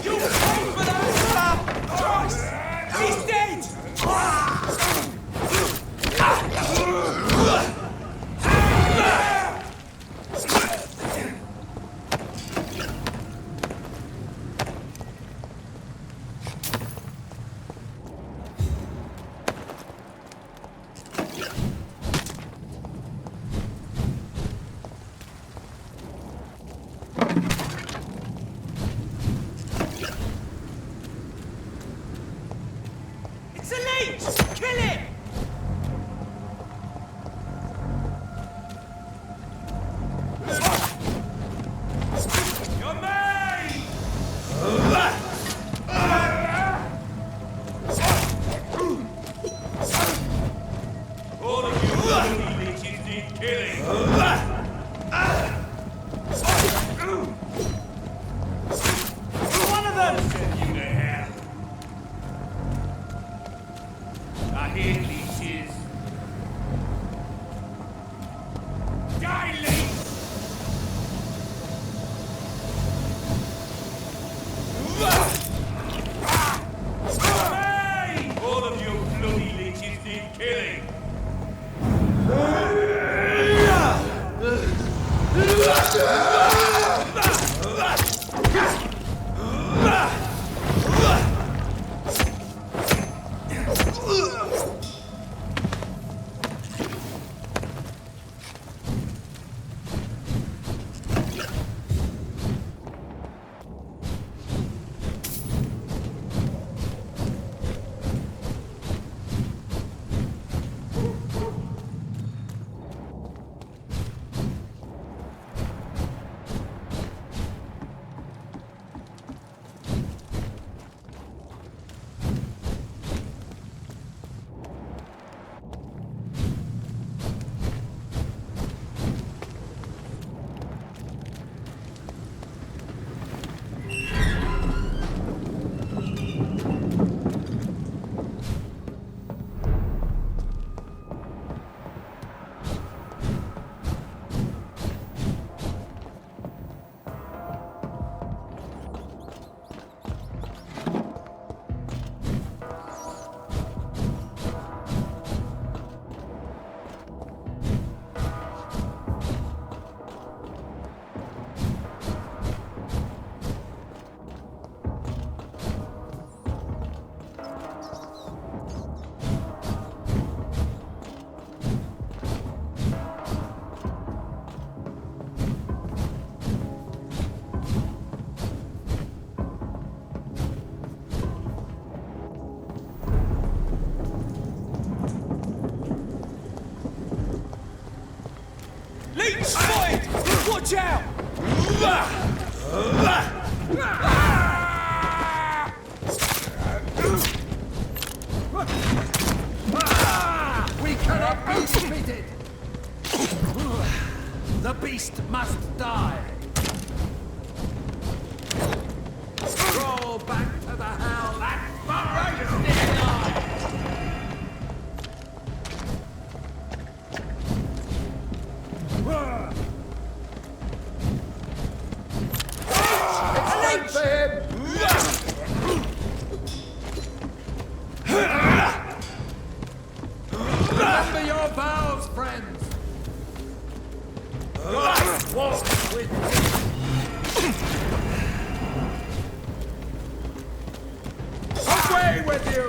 You pay for that! Christ! He's dead! killing. One of them! Send you to hell. I hear leeches. Die, leech! Hey! All of you bloody leeches need killing. Leech spotted! Watch out! We cannot be defeated! The beast must die! Roll back to the hell! That's ferocious! It's for him! Remember your vows, friends! God walks with you! Away with you!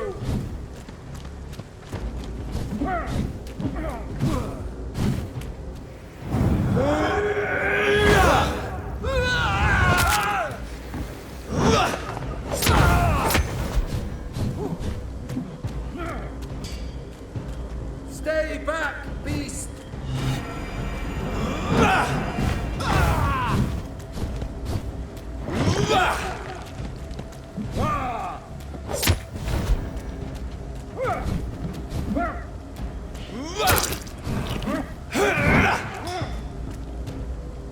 Stay back, beast!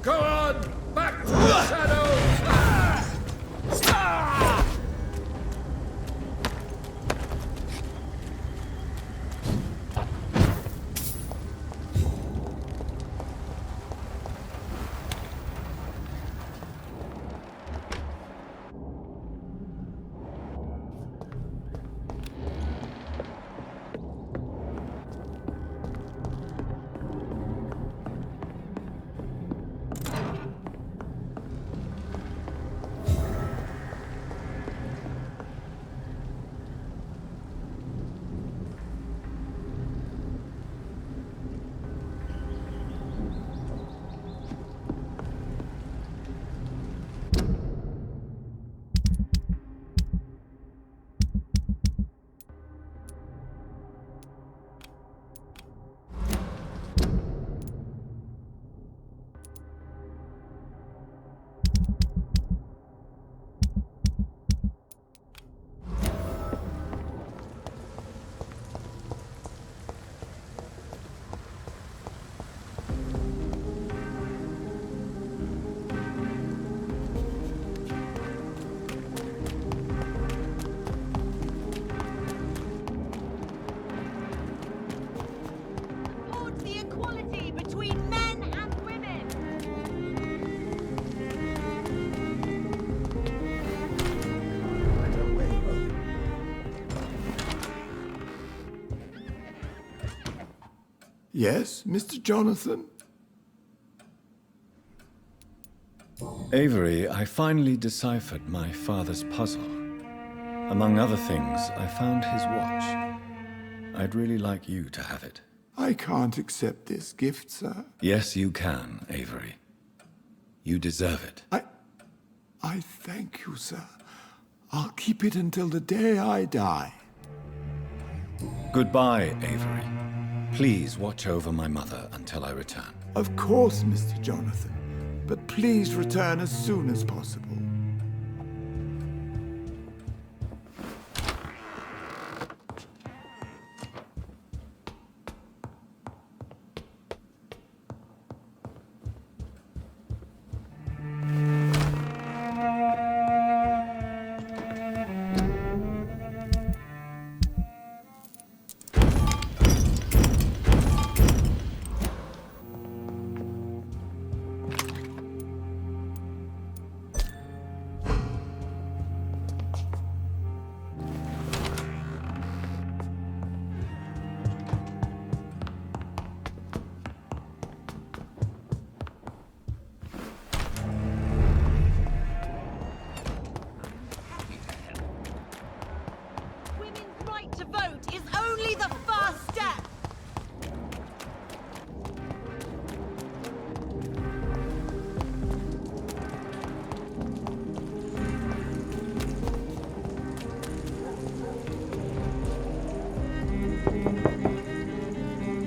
Go on! Back to the shadows! Yes, Mr. Jonathan? Avery, I finally deciphered my father's puzzle. Among other things, I found his watch. I'd really like you to have it. I can't accept this gift, sir. Yes, you can, Avery. You deserve it. I thank you, sir. I'll keep it until the day I die. Goodbye, Avery. Please watch over my mother until I return. Of course, Mr. Jonathan. But please return as soon as possible. To vote is only the first step.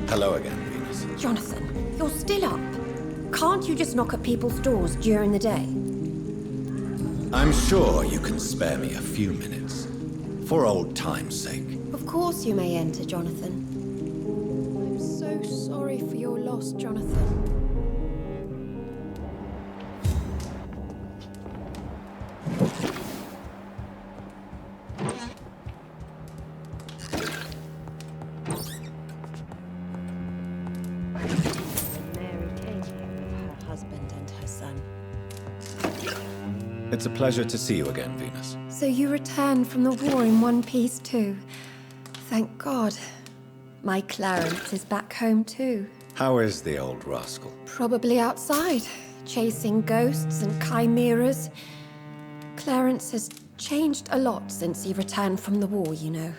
Hello again, Venus. Jonathan, you're still up. Can't you just knock at people's doors during the day? I'm sure you can spare me a few minutes. For old time's sake. Of course you may enter, Jonathan. I'm so sorry for your loss, Jonathan. Mary came here with her husband and her son. It's a pleasure to see you again, Venus. So you returned from the war in one piece too. Thank God. My Clarence is back home too. How is the old rascal? Probably outside, chasing ghosts and chimeras. Clarence has changed a lot since he returned from the war, you know.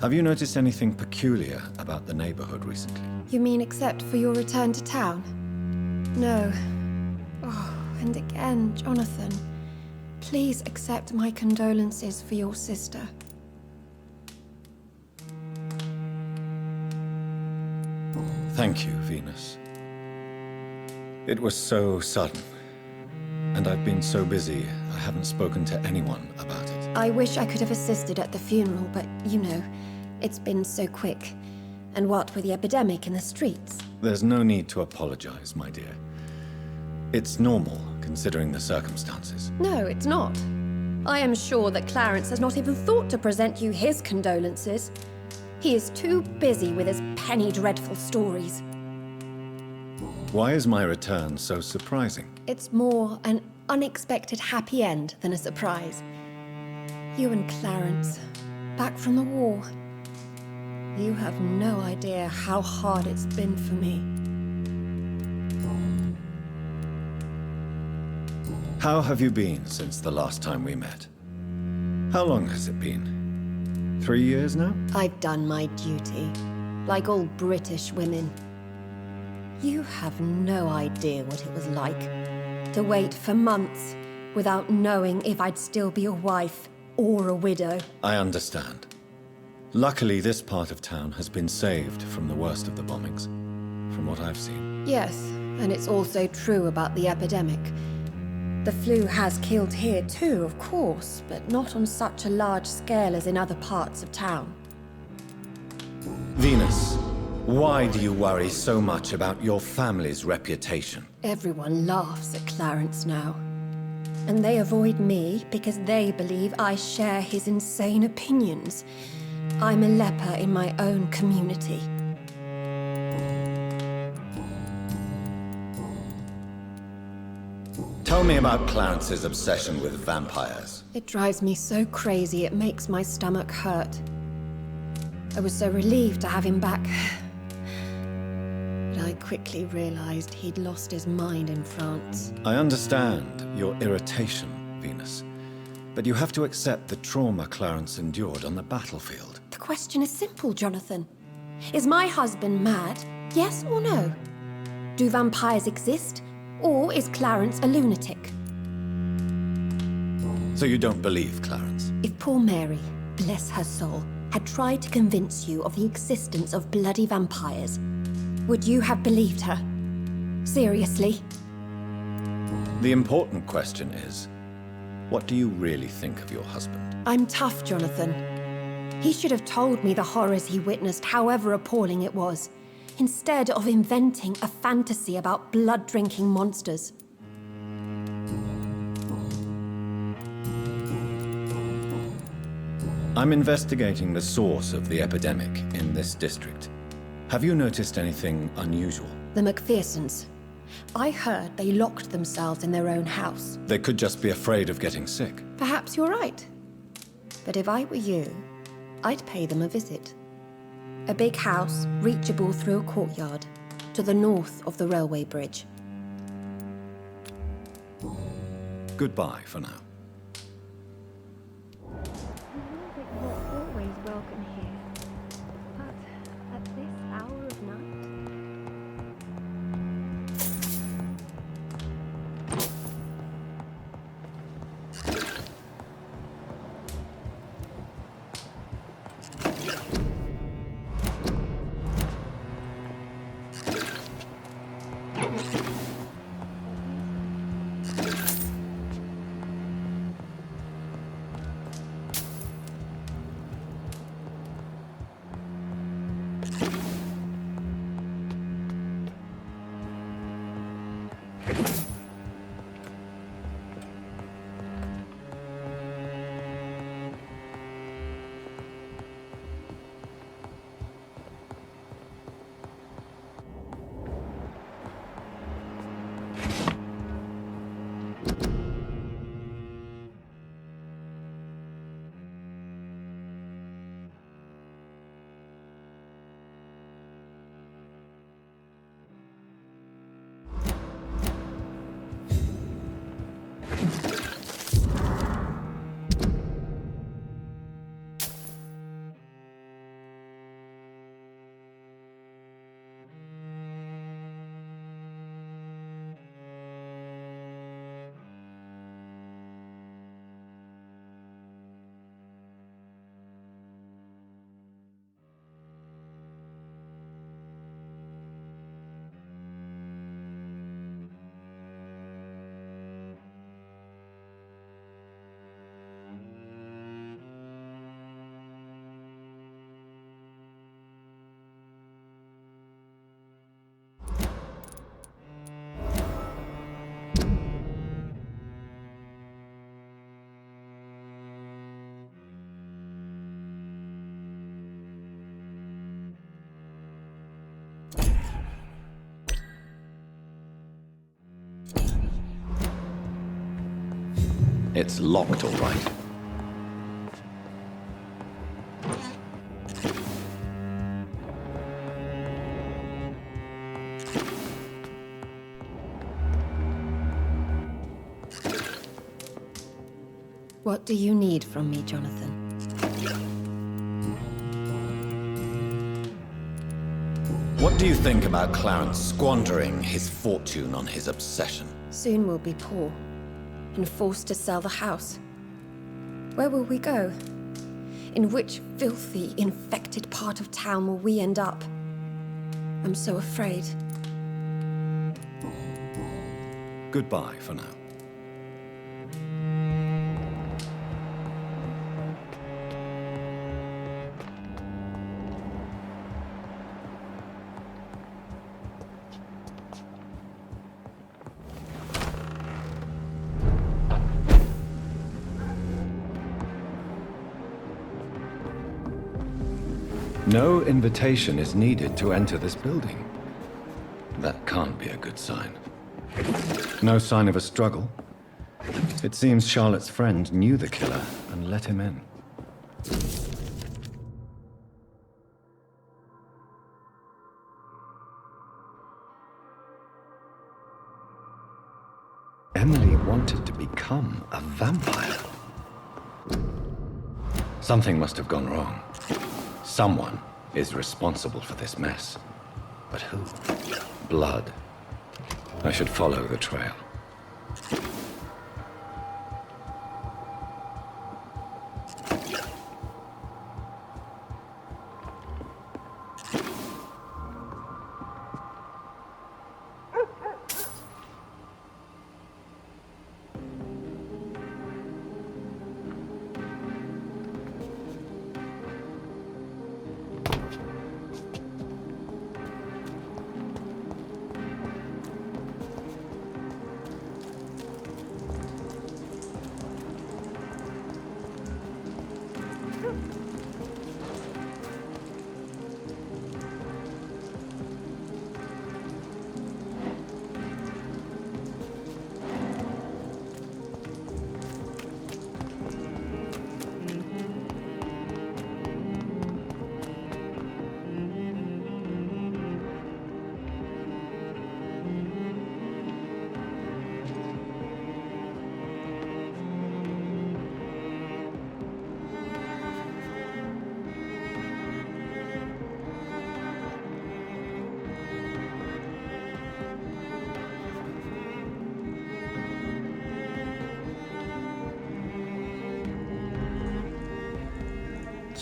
Have you noticed anything peculiar about the neighborhood recently? You mean except for your return to town? No. Oh, and again, Jonathan. Please accept my condolences for your sister. Thank you, Venus. It was so sudden. And I've been so busy, I haven't spoken to anyone about it. I wish I could have assisted at the funeral, but you know, it's been so quick. And what with the epidemic in the streets? There's no need to apologize, my dear. It's normal, considering the circumstances. No, it's not. I am sure that Clarence has not even thought to present you his condolences. He is too busy with his penny dreadful stories. Why is my return so surprising? It's more an unexpected happy end than a surprise. You and Clarence, back from the war. You have no idea how hard it's been for me. How have you been since the last time we met? How long has it been? 3 years now? I've done my duty, like all British women. You have no idea what it was like to wait for months without knowing if I'd still be a wife or a widow. I understand. Luckily, this part of town has been saved from the worst of the bombings, from what I've seen. Yes, and it's also true about the epidemic. The flu has killed here too, of course, but not on such a large scale as in other parts of town. Venus, why do you worry so much about your family's reputation? Everyone laughs at Clarence now. And they avoid me because they believe I share his insane opinions. I'm a leper in my own community. Tell Tell me about Clarence's obsession with vampires. It drives me so crazy it makes my stomach hurt. I was so relieved to have him back. But I quickly realized he'd lost his mind in France. I understand your irritation, Venus. But you have to accept the trauma Clarence endured on the battlefield. The question is simple, Jonathan. Is my husband mad? Yes or no? Do vampires exist? Or is Clarence a lunatic? So you don't believe Clarence? If poor Mary, bless her soul, had tried to convince you of the existence of bloody vampires, would you have believed her? Seriously? The important question is, what do you really think of your husband? I'm tough, Jonathan. He should have told me the horrors he witnessed, however appalling it was, instead of inventing a fantasy about blood-drinking monsters. I'm investigating the source of the epidemic in this district. Have you noticed anything unusual? The McPhersons. I heard they locked themselves in their own house. They could just be afraid of getting sick. Perhaps you're right. But if I were you, I'd pay them a visit. A big house, reachable through a courtyard, to the north of the railway bridge. Goodbye for now. Always welcome here, but at this hour of night. It's locked, all right. What do you need from me, Jonathan? What do you think about Clarence squandering his fortune on his obsession? Soon we'll be poor and forced to sell the house. Where will we go? In which filthy, infected part of town will we end up? I'm so afraid. Goodbye for now. No invitation is needed to enter this building. That can't be a good sign. No sign of a struggle, It seems Charlotte's friend knew the killer and let him in. Emily wanted to become a vampire. Something must have gone wrong. Someone is responsible for this mess. But who? Blood. I should follow the trail.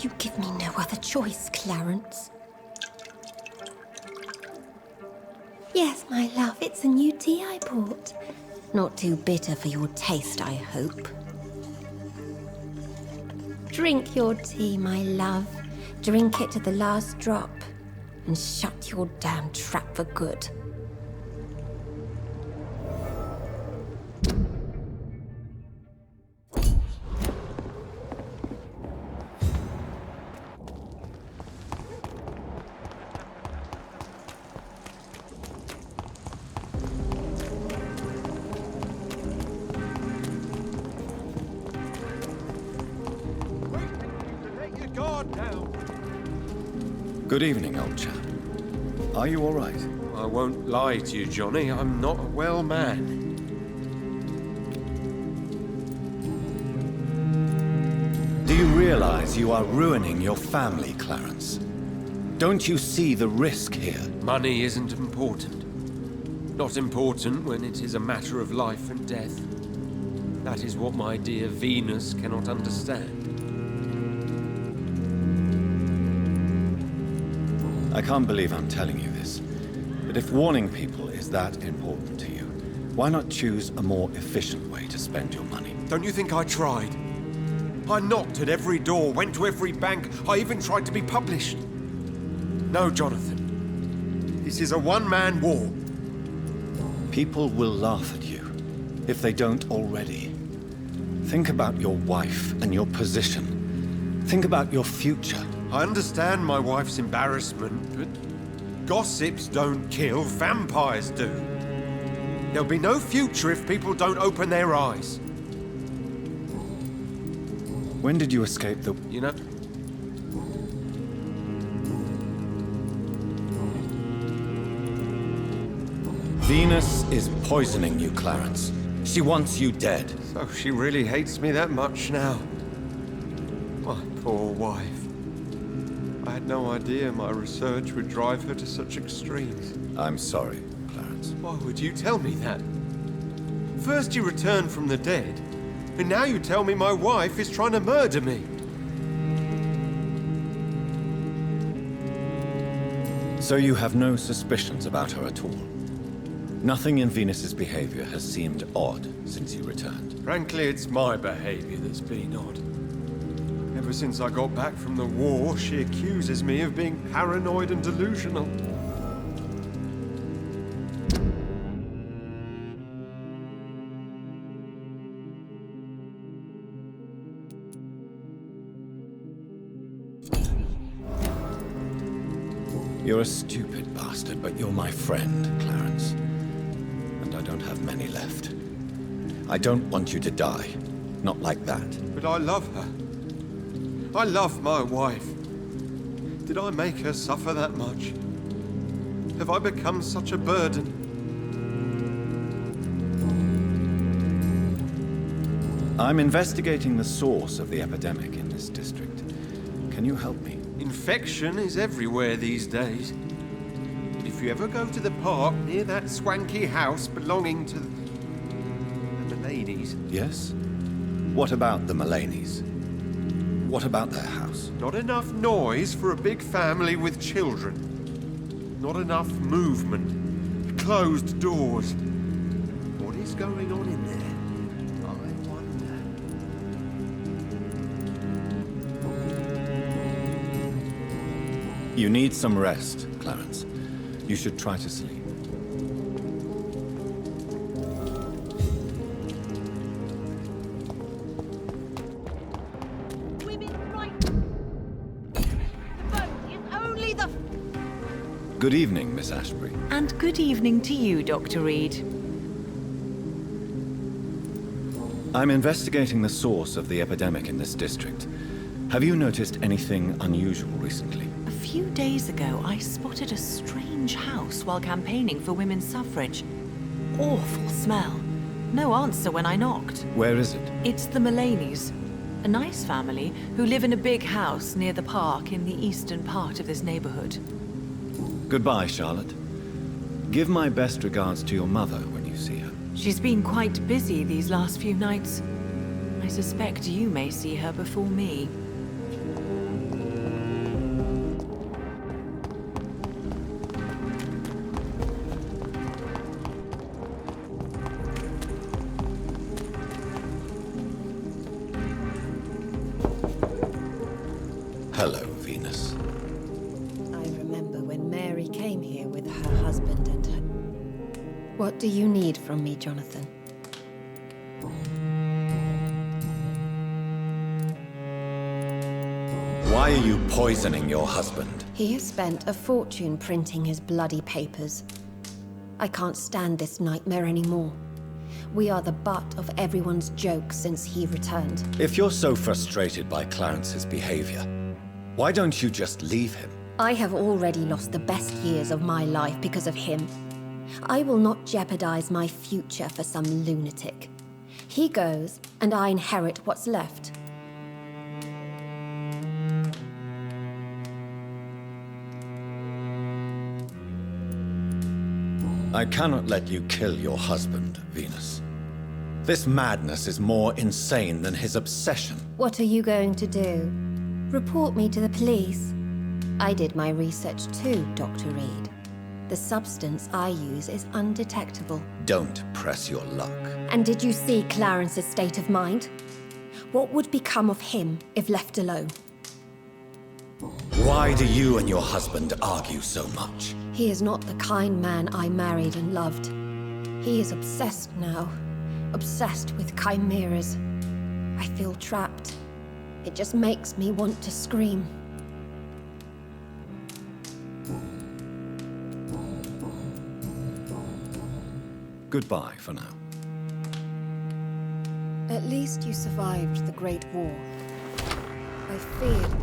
You give me no other choice, Clarence. Yes, my love, it's a new tea I bought. Not too bitter for your taste, I hope. Drink your tea, my love. Drink it to the last drop. And shut your damn trap for good. Good evening, old chap. Are you all right? I won't lie to you, Johnny. I'm not a well man. Do you realize you are ruining your family, Clarence? Don't you see the risk here? Money isn't important. Not important when it is a matter of life and death. That is what my dear Venus cannot understand. I can't believe I'm telling you this, but if warning people is that important to you, why not choose a more efficient way to spend your money? Don't you think I tried? I knocked at every door, went to every bank, I even tried to be published. No, Jonathan. This is a one-man war. People will laugh at you, if they don't already. Think about your wife and your position. Think about your future. I understand my wife's embarrassment, but gossips don't kill, vampires do. There'll be no future if people don't open their eyes. When did you escape the... You know... Venus is poisoning you, Clarence. She wants you dead. So she really hates me that much now. My poor wife. I had no idea my research would drive her to such extremes. I'm sorry, Clarence. Why would you tell me that? First you returned from the dead, and now you tell me my wife is trying to murder me. So you have no suspicions about her at all? Nothing in Venus's behavior has seemed odd since you returned? Frankly, it's my behavior that's been odd. Ever since I got back from the war, she accuses me of being paranoid and delusional. You're a stupid bastard, but you're my friend, Clarence. And I don't have many left. I don't want you to die. Not like that. But I love her. I love my wife. Did I make her suffer that much? Have I become such a burden? I'm investigating the source of the epidemic in this district. Can you help me? Infection is everywhere these days. If you ever go to the park near that swanky house belonging to the Mullaney's... Yes? What about the Mullaney's? What about their house? Not enough noise for a big family with children. Not enough movement. Closed doors. What is going on in there? You need some rest, Clarence. You should try to sleep. Good evening, Miss Ashbury. And good evening to you, Dr. Reid. I'm investigating the source of the epidemic in this district. Have you noticed anything unusual recently? A few days ago, I spotted a strange house while campaigning for women's suffrage. Awful smell. No answer when I knocked. Where is it? It's the Mullaney's. A nice family who live in a big house near the park in the eastern part of this neighborhood. Goodbye, Charlotte. Give my best regards to your mother when you see her. She's been quite busy these last few nights. I suspect you may see her before me. Hello, Venus. I remember when Mary came here with her husband and her... What do you need from me, Jonathan? Why are you poisoning your husband? He has spent a fortune printing his bloody papers. I can't stand this nightmare anymore. We are the butt of everyone's jokes since he returned. If you're so frustrated by Clarence's behavior, why don't you just leave him? I have already lost the best years of my life because of him. I will not jeopardize my future for some lunatic. He goes, and I inherit what's left. I cannot let you kill your husband, Venus. This madness is more insane than his obsession. What are you going to do? Report me to the police? I did my research too, Dr. Reid. The substance I use is undetectable. Don't press your luck. And did you see Clarence's state of mind? What would become of him if left alone? Why do you and your husband argue so much? He is not the kind man I married and loved. He is obsessed now. Obsessed with chimeras. I feel trapped. It just makes me want to scream. Goodbye for now. At least you survived the Great War. I feared...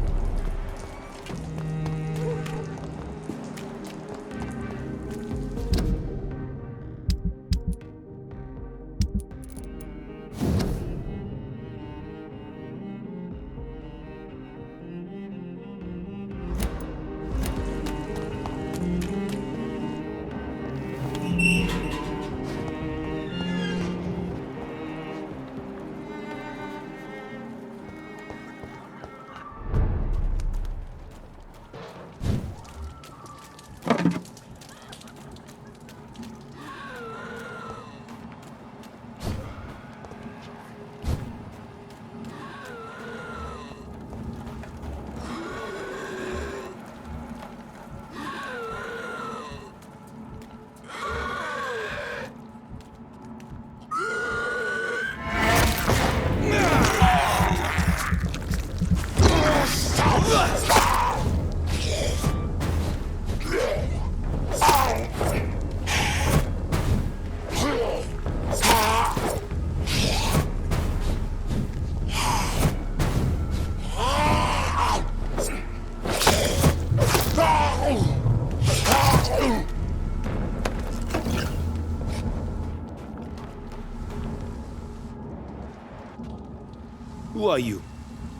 Who are you?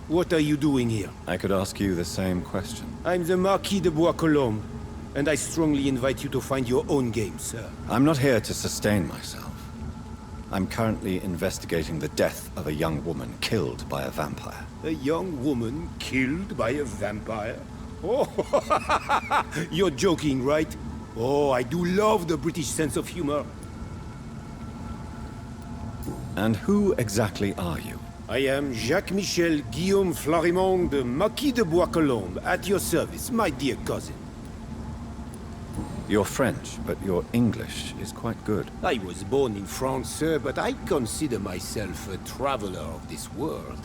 What are you doing here? I could ask you the same question. I'm the Marquis de Bois-Colombes, and I strongly invite you to find your own game, sir. I'm not here to sustain myself. I'm currently investigating the death of a young woman killed by a vampire. A young woman killed by a vampire? Oh, you're joking, right? Oh, I do love the British sense of humor. And who exactly are you? I am Jacques-Michel Guillaume Florimond de Marquis de Bois-Colombes, at your service, my dear cousin. You're French, but your English is quite good. I was born in France, sir, but I consider myself a traveler of this world.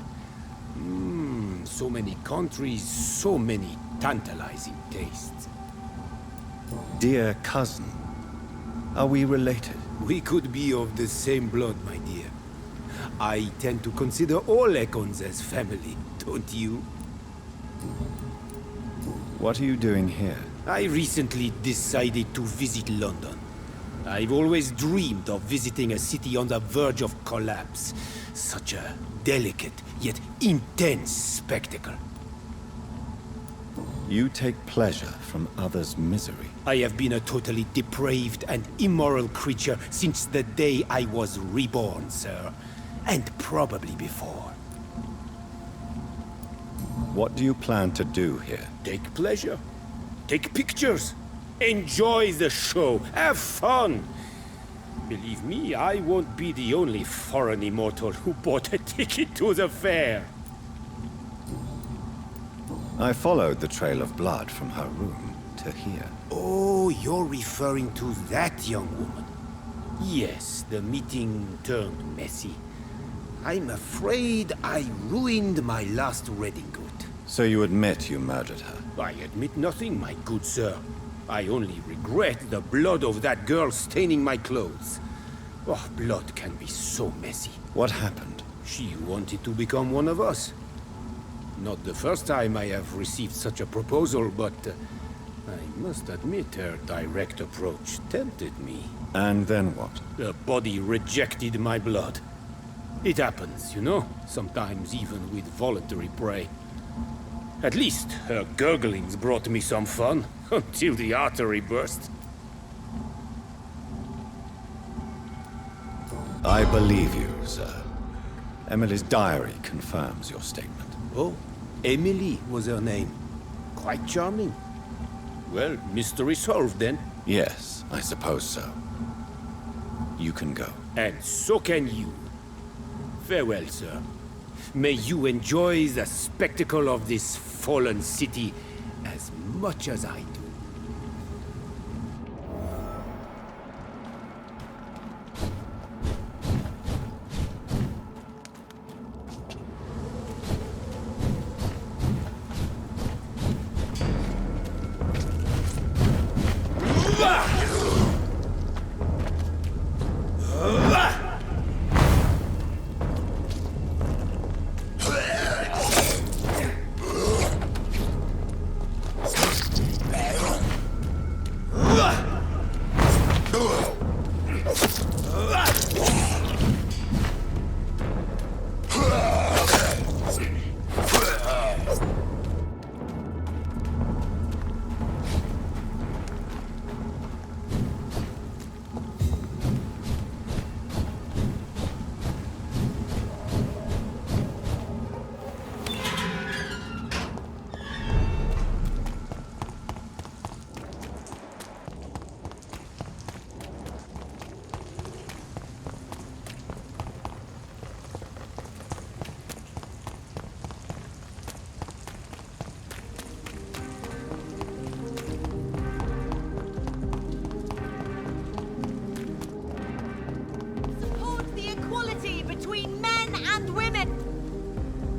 So many countries, so many tantalizing tastes. Dear cousin, are we related? We could be of the same blood, my dear. I tend to consider all Econs as family, don't you? What are you doing here? I recently decided to visit London. I've always dreamed of visiting a city on the verge of collapse. Such a delicate, yet intense spectacle. You take pleasure from others' misery. I have been a totally depraved and immoral creature since the day I was reborn, sir. And probably before. What do you plan to do here? Take pleasure. Take pictures. Enjoy the show. Have fun. Believe me, I won't be the only foreign immortal who bought a ticket to the fair. I followed the trail of blood from her room to here. Oh, you're referring to that young woman. Yes, the meeting turned messy. I'm afraid I ruined my last wedding good. So you admit you murdered her? I admit nothing, my good sir. I only regret the blood of that girl staining my clothes. Oh, blood can be so messy. What happened? She wanted to become one of us. Not the first time I have received such a proposal, but I must admit her direct approach tempted me. And then what? The body rejected my blood. It happens, you know, sometimes even with voluntary prey. At least her gurglings brought me some fun, until the artery burst. I believe you, sir. Emily's diary confirms your statement. Oh, Emily was her name. Quite charming. Well, mystery solved then. Yes, I suppose so. You can go. And so can you. Farewell, sir. May you enjoy the spectacle of this fallen city as much as I do.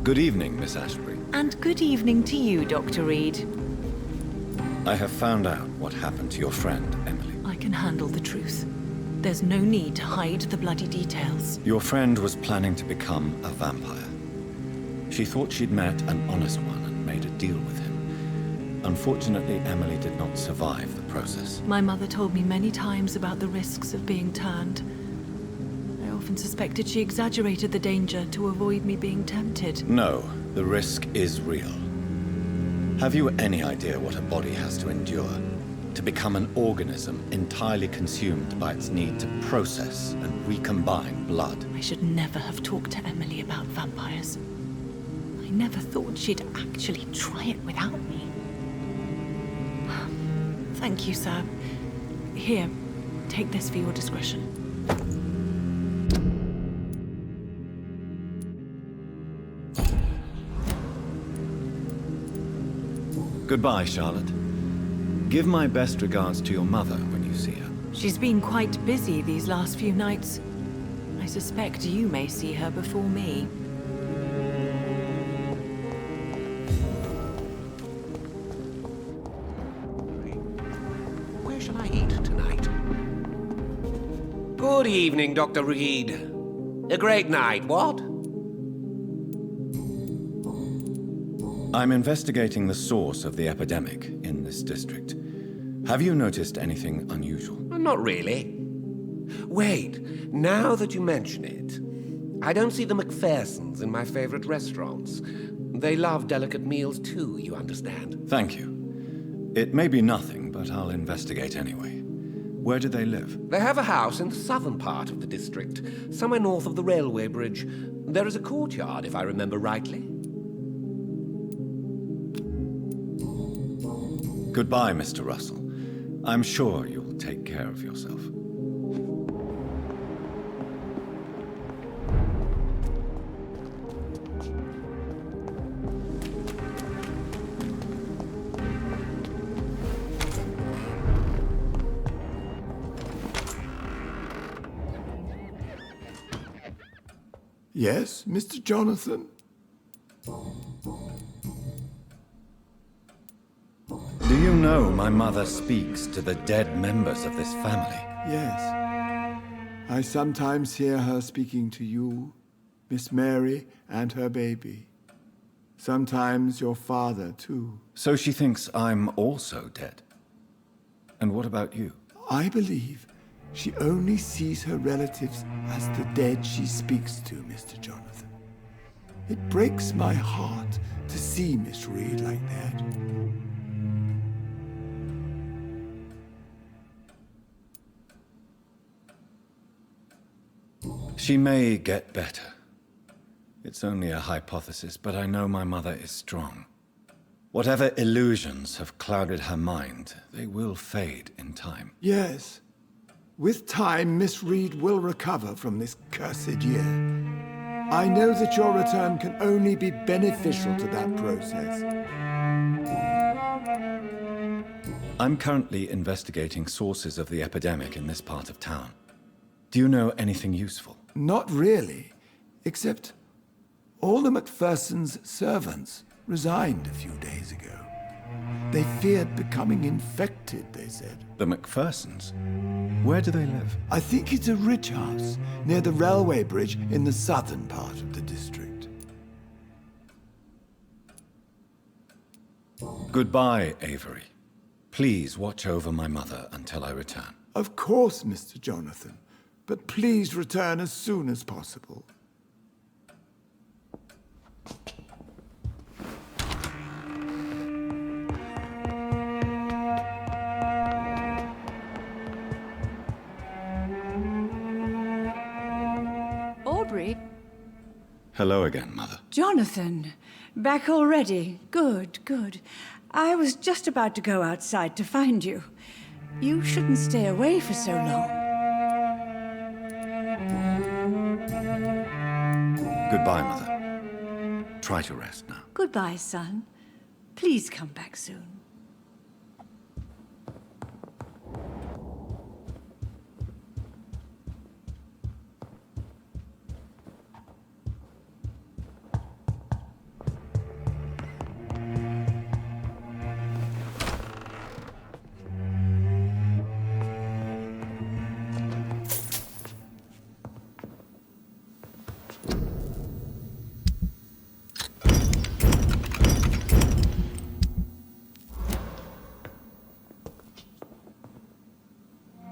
Good evening, Miss Ashbury. And good evening to you, Dr. Reid. I have found out what happened to your friend, Emily. I can handle the truth. There's no need to hide the bloody details. Your friend was planning to become a vampire. She thought she'd met an honest one and made a deal with him. Unfortunately, Emily did not survive the process. My mother told me many times about the risks of being turned. I often suspected she exaggerated the danger to avoid me being tempted. No, the risk is real. Have you any idea what a body has to endure? To become an organism entirely consumed by its need to process and recombine blood? I should never have talked to Emily about vampires. I never thought she'd actually try it without me. Thank you, sir. Here, take this for your discretion. Goodbye, Charlotte. Give my best regards to your mother when you see her. She's been quite busy these last few nights. I suspect you may see her before me. Where shall I eat tonight? Good evening, Dr. Reid. A great night, what? I'm investigating the source of the epidemic in this district. Have you noticed anything unusual? Not really. Wait, now that you mention it, I don't see the McPhersons in my favorite restaurants. They love delicate meals too, you understand. Thank you. It may be nothing, but I'll investigate anyway. Where do they live? They have a house in the southern part of the district, somewhere north of the railway bridge. There is a courtyard, if I remember rightly. Goodbye, Mr. Russell. I'm sure you'll take care of yourself. Yes, Mr. Jonathan? Do you know my mother speaks to the dead members of this family? Yes. I sometimes hear her speaking to you, Miss Mary, and her baby. Sometimes your father, too. So she thinks I'm also dead? And what about you? I believe she only sees her relatives as the dead she speaks to, Mr. Jonathan. It breaks my heart to see Miss Reid like that. She may get better. It's only a hypothesis, but I know my mother is strong. Whatever illusions have clouded her mind, they will fade in time. Yes. With time, Miss Reid will recover from this cursed year. I know that your return can only be beneficial to that process. I'm currently investigating sources of the epidemic in this part of town. Do you know anything useful? Not really, except all the McPhersons' servants resigned a few days ago. They feared becoming infected, they said. The McPhersons? Where do they live? I think it's a rich house near the railway bridge in the southern part of the district. Goodbye, Avery. Please watch over my mother until I return. Of course, Mr. Jonathan. But please return as soon as possible. Aubrey? Hello again, Mother. Jonathan, back already. Good, good. I was just about to go outside to find you. You shouldn't stay away for so long. Goodbye, Mother. Try to rest now. Goodbye, son. Please come back soon.